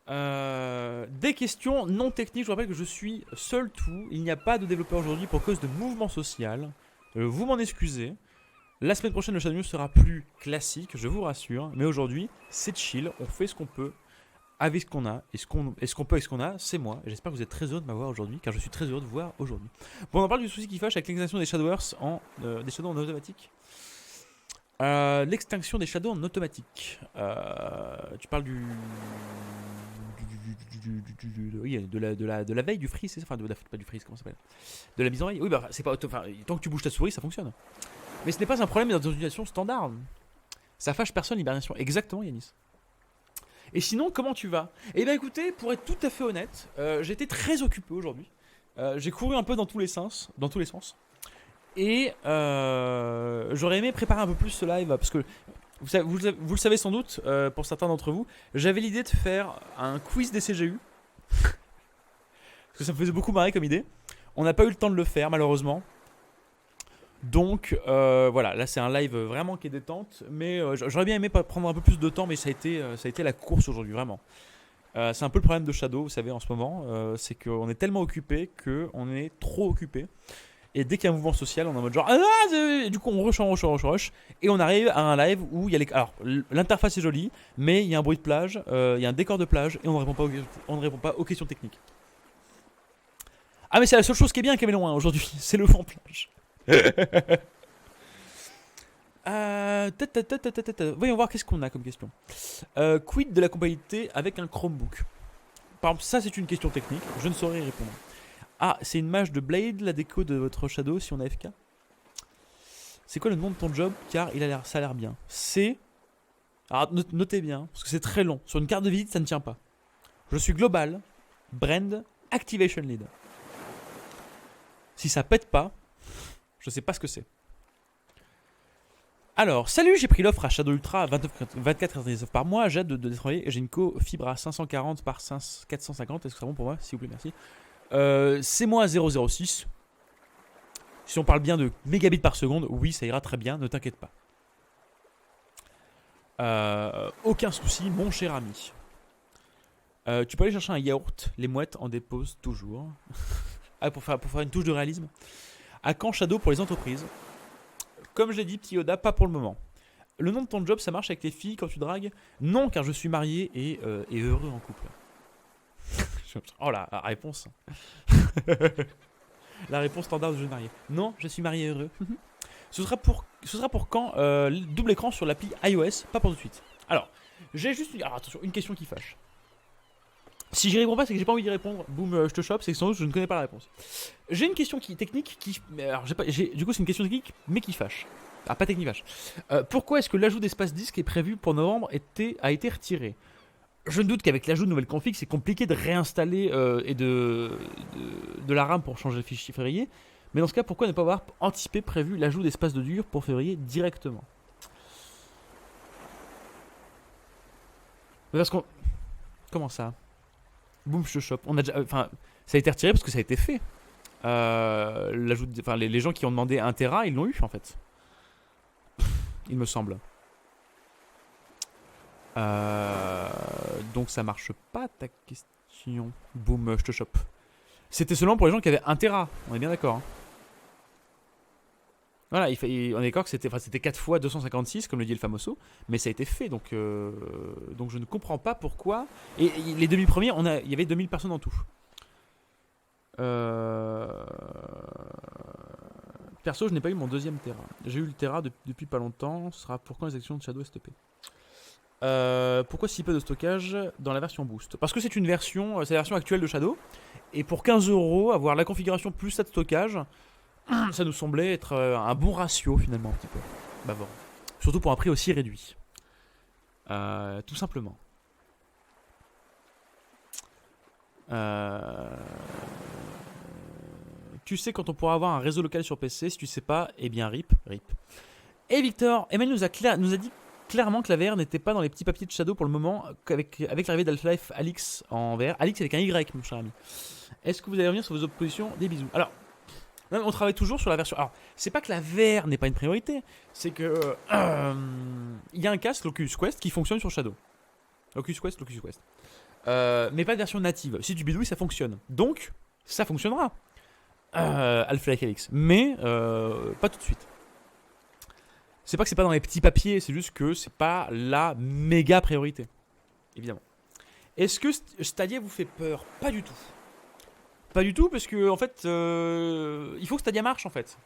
Des questions non techniques. Je vous rappelle que je suis seul tout. Il n'y a pas de développeur aujourd'hui pour cause de mouvement social. Vous m'en excusez. La semaine prochaine, le Shadow News sera plus classique, je vous rassure. Mais aujourd'hui, c'est chill. On fait ce qu'on peut avec ce qu'on a. Et ce qu'on peut avec ce qu'on a, c'est moi. Et j'espère que vous êtes très heureux de m'avoir aujourd'hui, car je suis très heureux de vous voir aujourd'hui. Bon, on en parle du souci qui fâche avec l'extinction des Shadowers des Shadows en automatique. L'extinction des Shadows en automatique. Tu parles oui, de la veille du freeze, c'est ça, enfin pas du freeze, comment ça s'appelle, de la mise en veille. Oui, c'est pas tant que tu bouges ta souris, ça fonctionne. Mais ce n'est pas un problème dans une utilisation standard. Ça fâche personne, l'hibernation. Exactement, Yanis. Et sinon, comment tu vas? Eh bien, écoutez, pour être tout à fait honnête, j'ai été très occupé aujourd'hui. J'ai couru un peu dans tous les sens, et j'aurais aimé préparer un peu plus ce live parce que vous le savez sans doute, pour certains d'entre vous, j'avais l'idée de faire un quiz des CGU. Parce que ça me faisait beaucoup marrer comme idée. On n'a pas eu le temps de le faire, malheureusement. Donc, voilà, là c'est un live vraiment qui est détente. Mais j'aurais bien aimé prendre un peu plus de temps, mais ça a été la course aujourd'hui, vraiment. C'est un peu le problème de Shadow, vous savez, en ce moment. C'est qu'on est tellement occupé qu'on est trop occupé. Et dès qu'il y a un mouvement social, on est en mode genre du coup on rush et on arrive à un live où il y a alors l'interface est jolie, mais il y a un bruit de plage, il y a un décor de plage et on ne répond pas aux questions techniques. Ah mais c'est la seule chose qui est bien Caméléon aujourd'hui, c'est le vent plage. Voyons voir qu'est-ce qu'on a comme question. Quid de la compatibilité avec un Chromebook? Par exemple, ça c'est une question technique, je ne saurais y répondre. Ah, c'est une mage de Blade, la déco de votre Shadow si on a FK. C'est quoi le nom de ton job? Car ça a l'air bien. C'est... Alors notez bien, parce que c'est très long. Sur une carte de visite, ça ne tient pas. Je suis Global Brand Activation Lead. Si ça pète pas, je sais pas ce que c'est. Alors, salut, j'ai pris l'offre à Shadow Ultra à 24,99 par mois. J'ai hâte de détravailler. J'ai une co-fibre à 540 par 450. Est-ce que c'est bon pour moi? S'il vous plaît, merci. C'est moi à 0,06. Si on parle bien de mégabits par seconde, oui, ça ira très bien, ne t'inquiète pas. Aucun souci, mon cher ami. Tu peux aller chercher un yaourt, les mouettes en déposent toujours. pour faire une touche de réalisme. À quand Shadow pour les entreprises? Comme je l'ai dit, petit Yoda, pas pour le moment. Le nom de ton job, ça marche avec les filles quand tu dragues? Non, car je suis marié et heureux en couple. Oh la réponse. La réponse standard de jeune marié. Non, je suis marié heureux. Ce sera pour quand double écran sur l'appli iOS, pas pour tout de suite. Alors, j'ai juste attention, une question qui fâche. Si j'y réponds pas, c'est que j'ai pas envie d'y répondre. Boum, je te chope, c'est que sans doute je ne connais pas la réponse. J'ai une question technique qui. Alors, du coup, c'est une question technique, mais qui fâche. Ah, pas technique fâche. Pourquoi est-ce que l'ajout d'espace disque est prévu pour novembre a été retiré? Je ne doute qu'avec l'ajout de nouvelles configs, c'est compliqué de réinstaller et de la RAM pour changer le fichier février. Mais dans ce cas, pourquoi ne pas avoir prévu l'ajout d'espace de dur pour février directement? Mais parce qu'on... Comment ça? Boum, je te chope. On a déjà... Enfin, ça a été retiré parce que ça a été fait. L'ajout les gens qui ont demandé 1 Tera, ils l'ont eu en fait. Il me semble. Donc ça marche pas ta question. Boum, je te chope. C'était seulement pour les gens qui avaient 1 Tera. On est bien d'accord. Hein. Voilà, on est d'accord que c'était 4 fois 256, comme le dit le famoso, mais ça a été fait, donc je ne comprends pas pourquoi. Et les demi-premiers, il y avait 2000 personnes en tout. Euh, Perso, je n'ai pas eu mon deuxième Terra. J'ai eu le Terra depuis pas longtemps. Ce sera pour quand les actions de Shadow STP. Pourquoi si peu de stockage dans la version Boost? Parce que c'est une version, c'est la version actuelle de Shadow. Et pour 15 €, avoir la configuration plus ça de stockage, ça nous semblait être un bon ratio finalement un petit peu. Bah bon. Surtout pour un prix aussi réduit. Tout simplement. Tu sais quand on pourra avoir un réseau local sur PC. Si tu sais pas, eh bien rip. Et Victor, Emmanuel nous a dit clairement que la VR n'était pas dans les petits papiers de Shadow pour le moment, avec l'arrivée d'Half-Life Alyx en VR. Alyx avec un Y, mon cher ami. Est-ce que vous allez revenir sur vos oppositions? Des bisous. Alors, on travaille toujours sur la version. Alors, c'est pas que la VR n'est pas une priorité, c'est que il y a un casque, l'Oculus Quest, qui fonctionne sur Shadow. Oculus Quest. Mais pas de version native. Si tu bidouilles, ça fonctionne. Donc, ça fonctionnera. Half-Life Alyx. Mais pas tout de suite. C'est pas que c'est pas dans les petits papiers, c'est juste que c'est pas la méga priorité. Évidemment. Est-ce que Stadia vous fait peur? Pas du tout. Pas du tout, parce que en fait, il faut que Stadia marche en fait.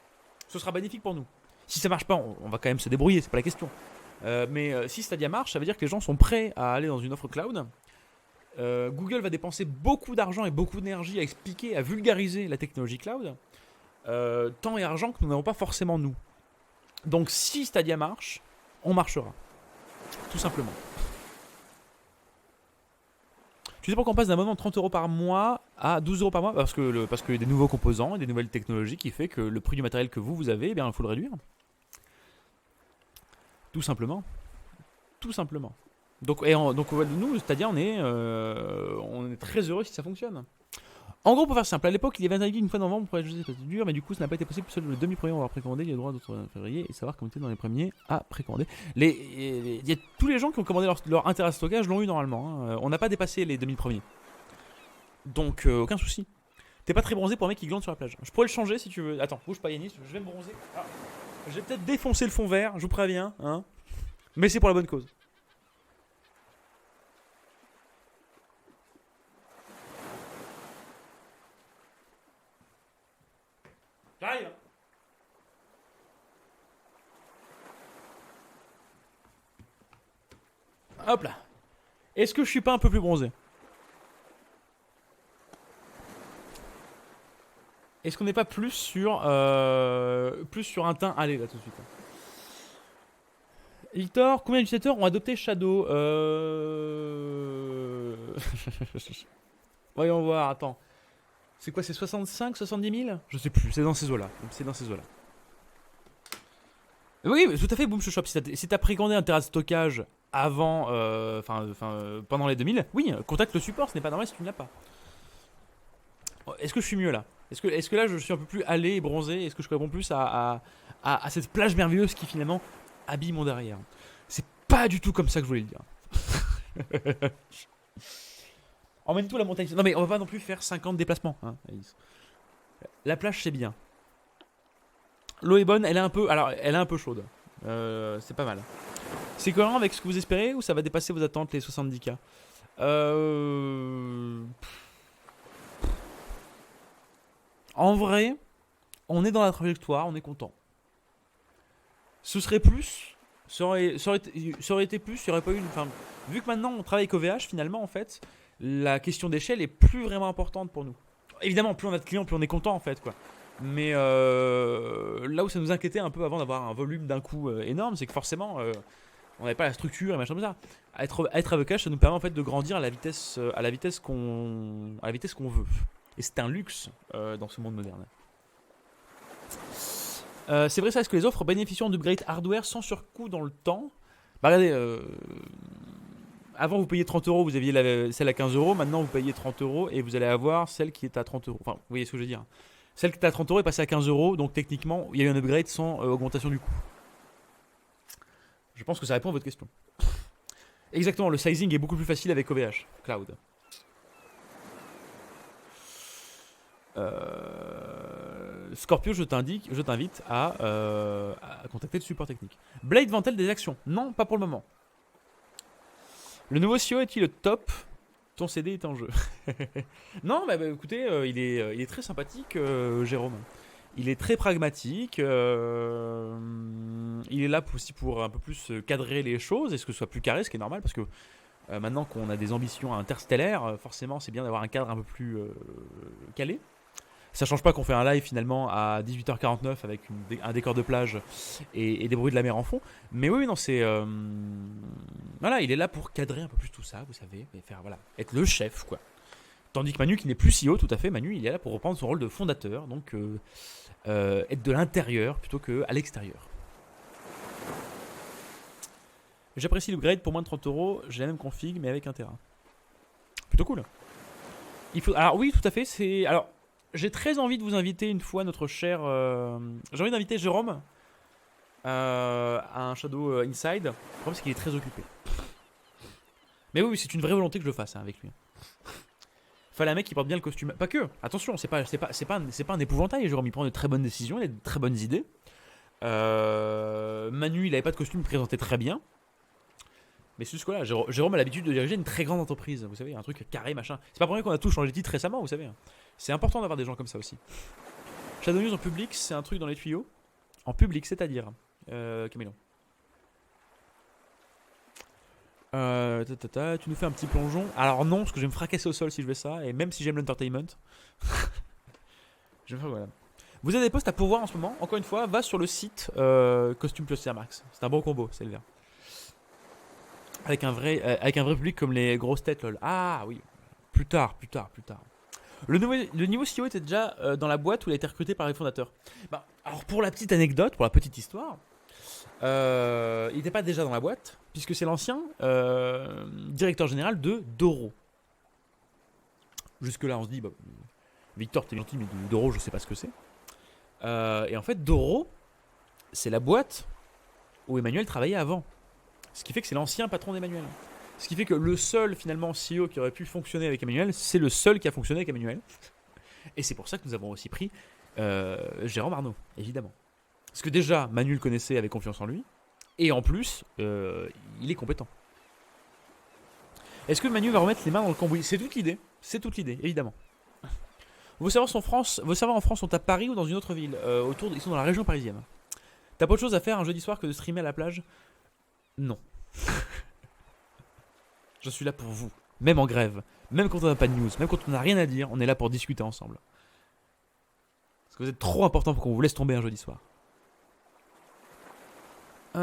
Ce sera bénéfique pour nous. Si ça marche pas, on va quand même se débrouiller, c'est pas la question. Mais si Stadia marche, ça veut dire que les gens sont prêts à aller dans une offre cloud. Google va dépenser beaucoup d'argent et beaucoup d'énergie à expliquer, à vulgariser la technologie cloud. Temps et argent que nous n'avons pas forcément nous. Donc si Stadia marche, on marchera. Tout simplement. Tu sais pourquoi on passe d'un abonnement de 30 € par mois à 12 € par mois? Parce que des nouveaux composants et des nouvelles technologies qui fait que le prix du matériel que vous avez, eh bien, il faut le réduire. Tout simplement. Donc nous, Stadia, on est très heureux si ça fonctionne. En gros, pour faire simple, à l'époque, il y avait un avis une fois en novembre pour ajuster cette dur, mais du coup, ça n'a pas été possible. Seul le demi-premier on va précommander. Il y a le droit d'autres en février et savoir comment était dans les premiers à précommander. Tous les gens qui ont commandé leur intérêt à stockage l'ont eu normalement. On n'a pas dépassé les 2000 premiers. Donc, aucun souci. T'es pas très bronzé pour un mec qui glande sur la plage. Je pourrais le changer si tu veux. Attends, bouge pas Yanis, je vais me bronzer. Ah. Je vais peut-être défoncer le fond vert, je vous préviens. Hein. Mais c'est pour la bonne cause. J'arrive. Hop là. Est-ce que je suis pas un peu plus bronzé? Est-ce qu'on n'est pas plus sur un teint? Allez là tout de suite. Victor, combien d'utilisateurs ont adopté Shadow? Voyons voir, attends. C'est quoi, c'est 65, 70 000? Je sais plus, c'est dans ces eaux-là. Oui, tout à fait, Boom Shop. Si t'as précommandé un terrain de stockage avant, pendant les 2000, oui, contacte le support, ce n'est pas normal si tu ne l'as pas. Est-ce que je suis mieux là? Est-ce que là je suis un peu plus allé et bronzé? Est-ce que je réponds plus à cette plage merveilleuse qui finalement habille mon derrière? C'est pas du tout comme ça que je voulais le dire. Emmène-toi la montagne. Non mais on va pas non plus faire 50 déplacements. Hein, la plage c'est bien. L'eau est bonne, elle est un peu chaude. C'est pas mal. C'est cohérent avec ce que vous espérez ou ça va dépasser vos attentes les 70K? En vrai, on est dans la trajectoire, on est content. Ce serait plus, ça aurait été plus, il n'y aurait pas eu vu que maintenant on travaille avec OVH, finalement, en fait, la question d'échelle est plus vraiment importante pour nous. Évidemment, plus on a de clients, plus on est content, en fait, quoi. Mais là où ça nous inquiétait un peu avant d'avoir un volume d'un coup énorme, c'est que forcément, on n'avait pas la structure et machin comme ça. Être avec OVH, ça nous permet en fait de grandir à la vitesse qu'on veut. Et c'est un luxe dans ce monde moderne. C'est vrai ça, est-ce que les offres bénéficiant d'upgrade hardware sans surcoût dans le temps? Bah regardez, avant vous payiez 30 €, vous aviez celle à 15 €, maintenant vous payez 30 € et vous allez avoir celle qui est à 30 €. Enfin, vous voyez ce que je veux dire. Celle qui est à 30 € est passée à 15 €, donc techniquement, il y a eu un upgrade sans augmentation du coût. Je pense que ça répond à votre question. Exactement, le sizing est beaucoup plus facile avec OVH Cloud. Scorpio, je t'invite à contacter le support technique. Blade vend-elle des actions? Non, pas pour le moment. Le nouveau CEO est-il le top? Ton CD est en jeu. Non, bah, écoutez, il est très sympathique, Jérôme. Il est très pragmatique. Il est là aussi pour un peu plus cadrer les choses et ce que ce soit plus carré, ce qui est normal parce que maintenant qu'on a des ambitions interstellaires, forcément c'est bien d'avoir un cadre un peu plus calé. Ça change pas qu'on fait un live finalement à 18h49 avec un décor de plage et des bruits de la mer en fond. Mais oui, non, c'est. Voilà, il est là pour cadrer un peu plus tout ça, vous savez, et faire, voilà, être le chef, quoi. Tandis que Manu, qui n'est plus CEO, tout à fait, Manu, il est là pour reprendre son rôle de fondateur, donc être de l'intérieur plutôt qu'à l'extérieur. J'apprécie l'upgrade pour moins de 30€, j'ai la même config, mais avec un terrain. Plutôt cool. Alors, oui, tout à fait, c'est. Alors. J'ai très envie de vous inviter une fois notre cher. J'ai envie d'inviter Jérôme à un Shadow Inside. Le problème, c'est qu'il est très occupé. Mais oui, c'est une vraie volonté que je le fasse avec lui. Fallait un mec qui porte bien le costume. Pas que, attention, c'est pas un épouvantail. Jérôme, il prend de très bonnes décisions, il a de très bonnes idées. Manu, il avait pas de costume, il présentait très bien. Mais c'est juste que là, Jérôme a l'habitude de diriger une très grande entreprise, vous savez, un truc carré, machin. C'est pas pour rien qu'on a tous changé de titre récemment, vous savez. C'est important d'avoir des gens comme ça aussi. Shadow News en public, c'est un truc dans les tuyaux. En public, c'est-à-dire, Camélon. Tu nous fais un petit plongeon. Alors non, parce que je vais me fracasser au sol si je fais ça, et même si j'aime l'entertainment. Je vais faire voilà. Vous avez des posts à pourvoir en ce moment. Encore une fois, va sur le site Costume plus Air Max. C'est un bon combo, c'est le vert. Avec un vrai public comme les grosses têtes, lol. Ah oui, plus tard. Le niveau CEO était déjà dans la boîte où il a été recruté par les fondateurs. Bah, alors pour la petite anecdote, pour la petite histoire, il n'était pas déjà dans la boîte, puisque c'est l'ancien directeur général de Doro. Jusque là on se dit, bah, Victor t'es gentil, mais Doro je sais pas ce que c'est. Et en fait Doro, c'est la boîte où Emmanuel travaillait avant. Ce qui fait que c'est l'ancien patron d'Emmanuel. Ce qui fait que le seul finalement CEO qui aurait pu fonctionner avec Emmanuel, c'est le seul qui a fonctionné avec Emmanuel. Et c'est pour ça que nous avons aussi pris Jérôme Arnaud, évidemment. Parce que déjà, Manu le connaissait, avait confiance en lui. Et en plus, il est compétent. Est-ce que Manu va remettre les mains dans le cambouis? C'est toute l'idée, évidemment. Vos serveurs en France sont à Paris ou dans une autre ville ils sont dans la région parisienne. T'as pas autre chose à faire un jeudi soir que de streamer à la plage? Non. Je suis là pour vous. Même en grève. Même quand on n'a pas de news. Même quand on n'a rien à dire. On est là pour discuter ensemble. Parce que vous êtes trop important pour qu'on vous laisse tomber un jeudi soir. Au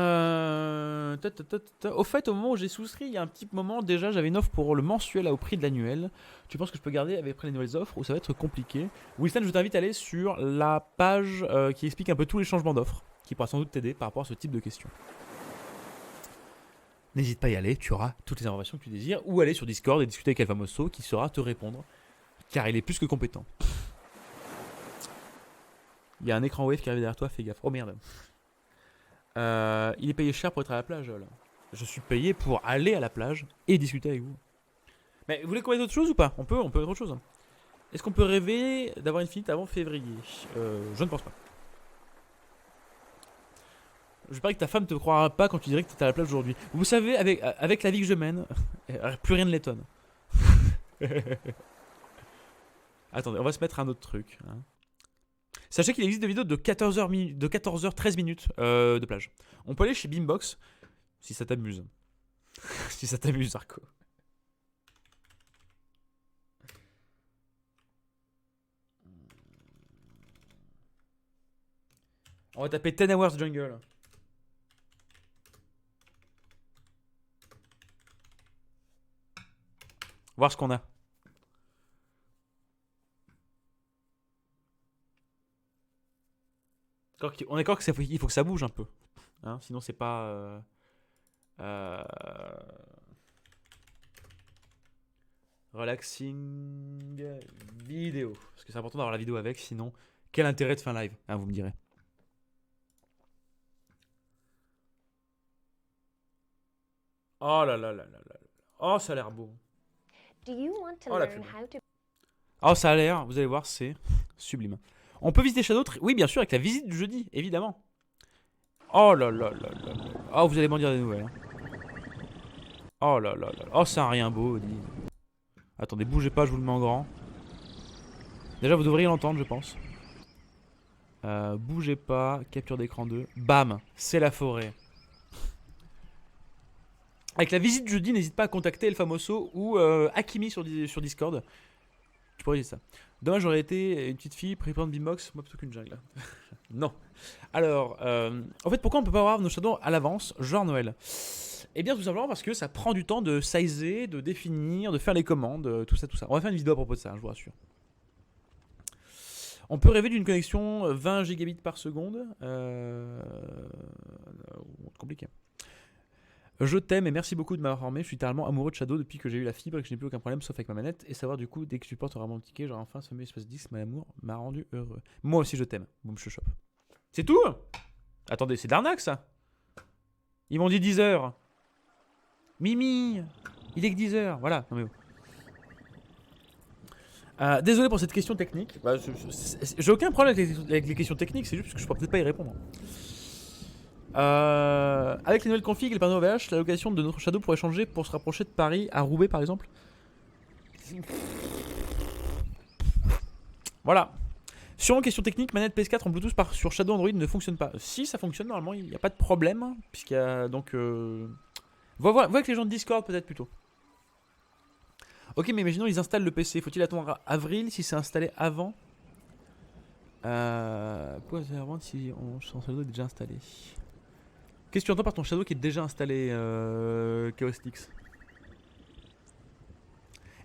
fait, au moment où j'ai souscrit, il y a un petit moment, déjà j'avais une offre pour le mensuel au prix de l'annuel. Tu penses que je peux garder après les nouvelles offres ou ça va être compliqué? Winston, je t'invite à aller sur la page qui explique un peu tous les changements d'offres, qui pourra sans doute t'aider par rapport à ce type de questions. N'hésite pas à y aller, tu auras toutes les informations que tu désires, ou aller sur Discord et discuter avec Alphamoso qui saura te répondre, car il est plus que compétent. Il y a un écran wave qui arrive derrière toi, fais gaffe. Oh merde. Il est payé cher pour être à la plage là. Je suis payé pour aller à la plage et discuter avec vous. Mais vous voulez qu'on mette autre chose ou pas? On peut mettre autre chose. Est-ce qu'on peut rêver d'avoir une finite avant février? Je ne pense pas. Je parie que ta femme te croira pas quand tu dirais que tu es à la plage aujourd'hui. Vous savez, avec la vie que je mène, plus rien ne l'étonne. Attendez, on va se mettre un autre truc. Hein. Sachez qu'il existe des vidéos de 14h13 minutes de plage. On peut aller chez Beambox si ça t'amuse. Si ça t'amuse, Arco. On va taper 10 Hours Jungle. Voir ce qu'on a. On est d'accord qu'il faut que ça bouge un peu. Hein, sinon c'est pas... Relaxing vidéo. Parce que c'est important d'avoir la vidéo avec, sinon quel intérêt de faire un live, hein, vous me direz. Oh là là là là là. Oh ça a l'air beau. Oh la pub. Oh ça a l'air, vous allez voir, c'est sublime. On peut visiter Shadow Oui bien sûr avec la visite du jeudi, évidemment. Oh là là là là là. Oh vous allez m'en dire des nouvelles. Hein. Oh là là là. Oh c'est un rien beau, dit. Attendez, bougez pas, je vous le mets en grand. Déjà, vous devriez l'entendre, je pense. Bougez pas, capture d'écran 2. Bam, c'est la forêt. Avec la visite jeudi, n'hésite pas à contacter El Famoso ou Hakimi sur Discord. Tu pourrais dire ça. Dommage, j'aurais été une petite fille préparant Beatbox, moi plutôt qu'une jungle. Non. Alors, en fait, pourquoi on peut pas avoir nos shadows à l'avance, genre Noël? Eh bien, tout simplement parce que ça prend du temps de sizer, de définir, de faire les commandes, tout ça, tout ça. On va faire une vidéo à propos de ça, je vous rassure. On peut rêver d'une connexion 20 gigabits par seconde. Compliqué. Je t'aime et merci beaucoup de m'avoir formé. Je suis littéralement amoureux de Shadow depuis que j'ai eu la fibre et que je n'ai plus aucun problème sauf avec ma manette. Et savoir du coup, dès que tu portes vraiment le ticket, genre enfin ce fameux espace 10, mon amour m'a rendu heureux. Moi aussi je t'aime. Boum, je chope. C'est tout? Attendez, c'est d'arnaque ça? Ils m'ont dit 10h. Mimi, il est que 10h. Voilà. Non mais désolé pour cette question technique. Bah, j'ai aucun problème avec les questions techniques, c'est juste parce que je pourrais peut-être pas y répondre. Avec les nouvelles configs et le panneau OVH, la location de notre Shadow pourrait changer pour se rapprocher de Paris à Roubaix par exemple. Voilà. Sur une question technique, manette PS4 en Bluetooth sur Shadow Android ne fonctionne pas. Si ça fonctionne normalement, il n'y a pas de problème. Puisqu'il y a donc. Vois avec les gens de Discord peut-être plutôt. Ok, mais imaginons ils installent le PC. Faut-il attendre avril si c'est installé avant? Pourquoi avant si son Shadow est déjà installé? Qu'est-ce que tu entends par ton Shadow qui est déjà installé, Chaostix?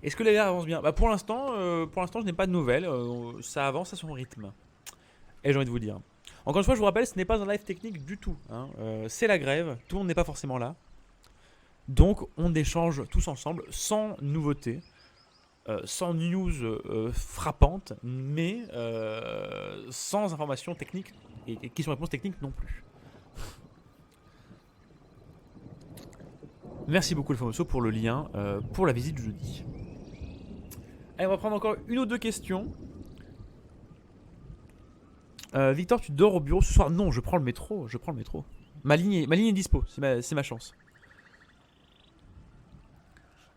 Est-ce que la VR avance bien? Bah pour l'instant, je n'ai pas de nouvelles. Ça avance à son rythme. Et j'ai envie de vous dire. Encore une fois, je vous rappelle, ce n'est pas un live technique du tout. Hein. C'est la grève. Tout le monde n'est pas forcément là. Donc on échange tous ensemble, sans nouveauté, sans news frappante, mais sans informations techniques et questions-réponses techniques non plus. Merci beaucoup le Famoso pour le lien pour la visite du jeudi. Allez, on va prendre encore une ou deux questions. Victor, tu dors au bureau ce soir? Non, je prends le métro. Ma ligne est dispo, c'est ma chance.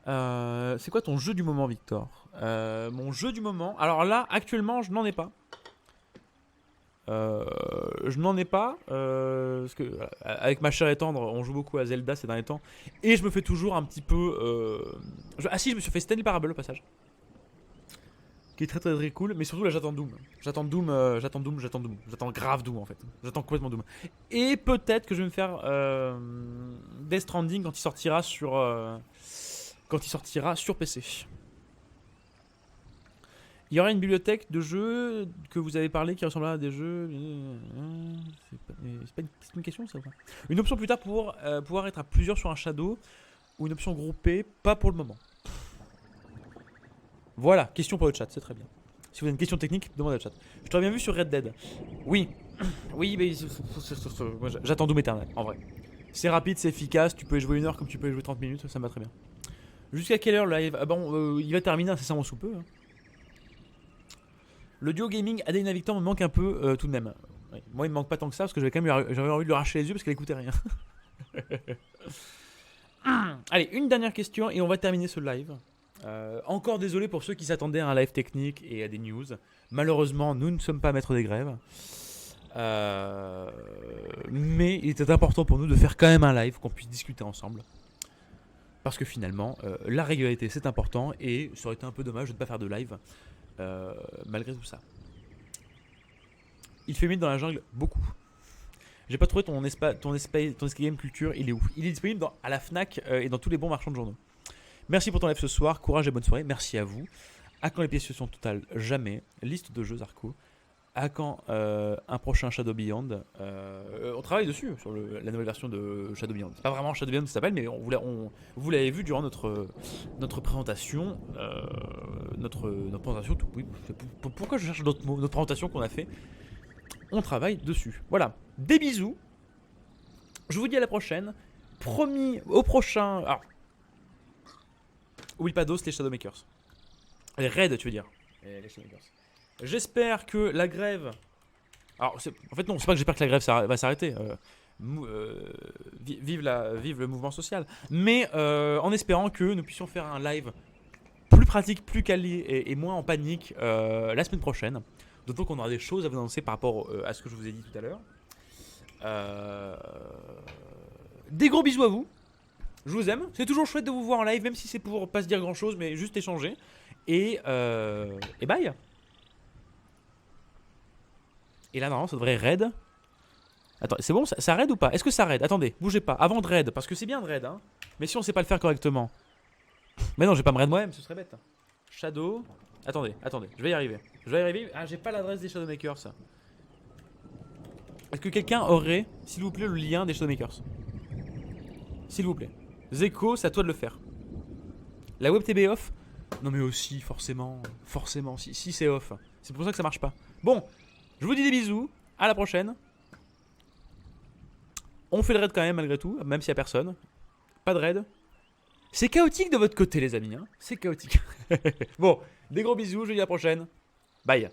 C'est quoi ton jeu du moment, Victor? Mon jeu du moment. Alors là, actuellement, je n'en ai pas. Parce que avec ma chère et tendre, on joue beaucoup à Zelda ces derniers temps. Et je me fais toujours un petit peu. Ah si, je me suis fait Stanley Parable au passage. Qui est très très très cool. Mais surtout là, j'attends Doom. J'attends grave Doom en fait. J'attends complètement Doom. Et peut-être que je vais me faire Death Stranding quand il sortira sur PC. Il y aura une bibliothèque de jeux que vous avez parlé qui ressemblera à des jeux. C'est une question ça ou pas? Une option plus tard pour pouvoir être à plusieurs sur un Shadow ou une option groupée, pas pour le moment. Voilà, question pour le chat, c'est très bien. Si vous avez une question technique, demandez au chat. Je t'aurais bien vu sur Red Dead. Oui, oui, mais j'attends Doom Eternal en vrai. C'est rapide, c'est efficace, tu peux y jouer 1 heure comme tu peux y jouer 30 minutes, ça me va très bien. Jusqu'à quelle heure le live? Ah bon, il va terminer incessamment sous peu. Hein. Le duo gaming Adena Victor me manque un peu tout de même. Ouais, moi, il me manque pas tant que ça parce que j'avais envie de lui arracher les yeux parce qu'elle écoutait rien. Allez, une dernière question et on va terminer ce live. Encore désolé pour ceux qui s'attendaient à un live technique et à des news. Malheureusement, nous ne sommes pas maîtres des grèves. Mais il était important pour nous de faire quand même un live, qu'on puisse discuter ensemble. Parce que finalement, la régularité c'est important et ça aurait été un peu dommage de ne pas faire de live malgré tout ça. Il fait mine dans la jungle beaucoup. J'ai pas trouvé ton escape game culture, il est où? Il est disponible à la Fnac et dans tous les bons marchands de journaux. Merci pour ton live ce soir, courage et bonne soirée, merci à vous. À quand les pièces sont totales? Jamais. Liste de jeux Zarco. À quand un prochain Shadow Beyond? On travaille dessus, sur la nouvelle version de Shadow Beyond. C'est pas vraiment Shadow Beyond qui s'appelle, mais vous l'avez vu durant notre présentation. Notre présentation, tout, oui, pourquoi je cherche d'autres mots? Notre présentation qu'on a fait. On travaille dessus. Voilà. Des bisous. Je vous dis à la prochaine. Promis au prochain. Alors, oublie pas d'os les Shadowmakers. Les raids, tu veux dire. Les Shadowmakers. J'espère que la grève. Alors, en fait, non, c'est pas que j'espère que la grève va s'arrêter. Vive le mouvement social. Mais en espérant que nous puissions faire un live plus pratique, plus calé et moins en panique la semaine prochaine. D'autant qu'on aura des choses à vous annoncer par rapport à ce que je vous ai dit tout à l'heure. Des gros bisous à vous. Je vous aime. C'est toujours chouette de vous voir en live, même si c'est pour pas se dire grand chose, mais juste échanger. Et bye. Et là, normalement, ça devrait raid. Attends, c'est bon, ça raid ou pas? Est-ce que ça raid? Attendez, bougez pas. Avant de raid, parce que c'est bien de raid, hein. Mais si on sait pas le faire correctement. Mais non, je vais pas me raid moi-même, ce serait bête. Shadow. Attendez, je vais y arriver. Ah, j'ai pas l'adresse des Shadowmakers, ça. Est-ce que quelqu'un aurait, s'il vous plaît, le lien des Shadowmakers? S'il vous plaît. Zeko, c'est à toi de le faire. La WebTB off? Non mais aussi, forcément, si c'est off. C'est pour ça que ça marche pas. Bon, je vous dis des bisous, à la prochaine. On fait le raid quand même malgré tout, même s'il y a personne. Pas de raid. C'est chaotique de votre côté les amis, hein. C'est chaotique. Bon, des gros bisous, je vous dis à la prochaine. Bye.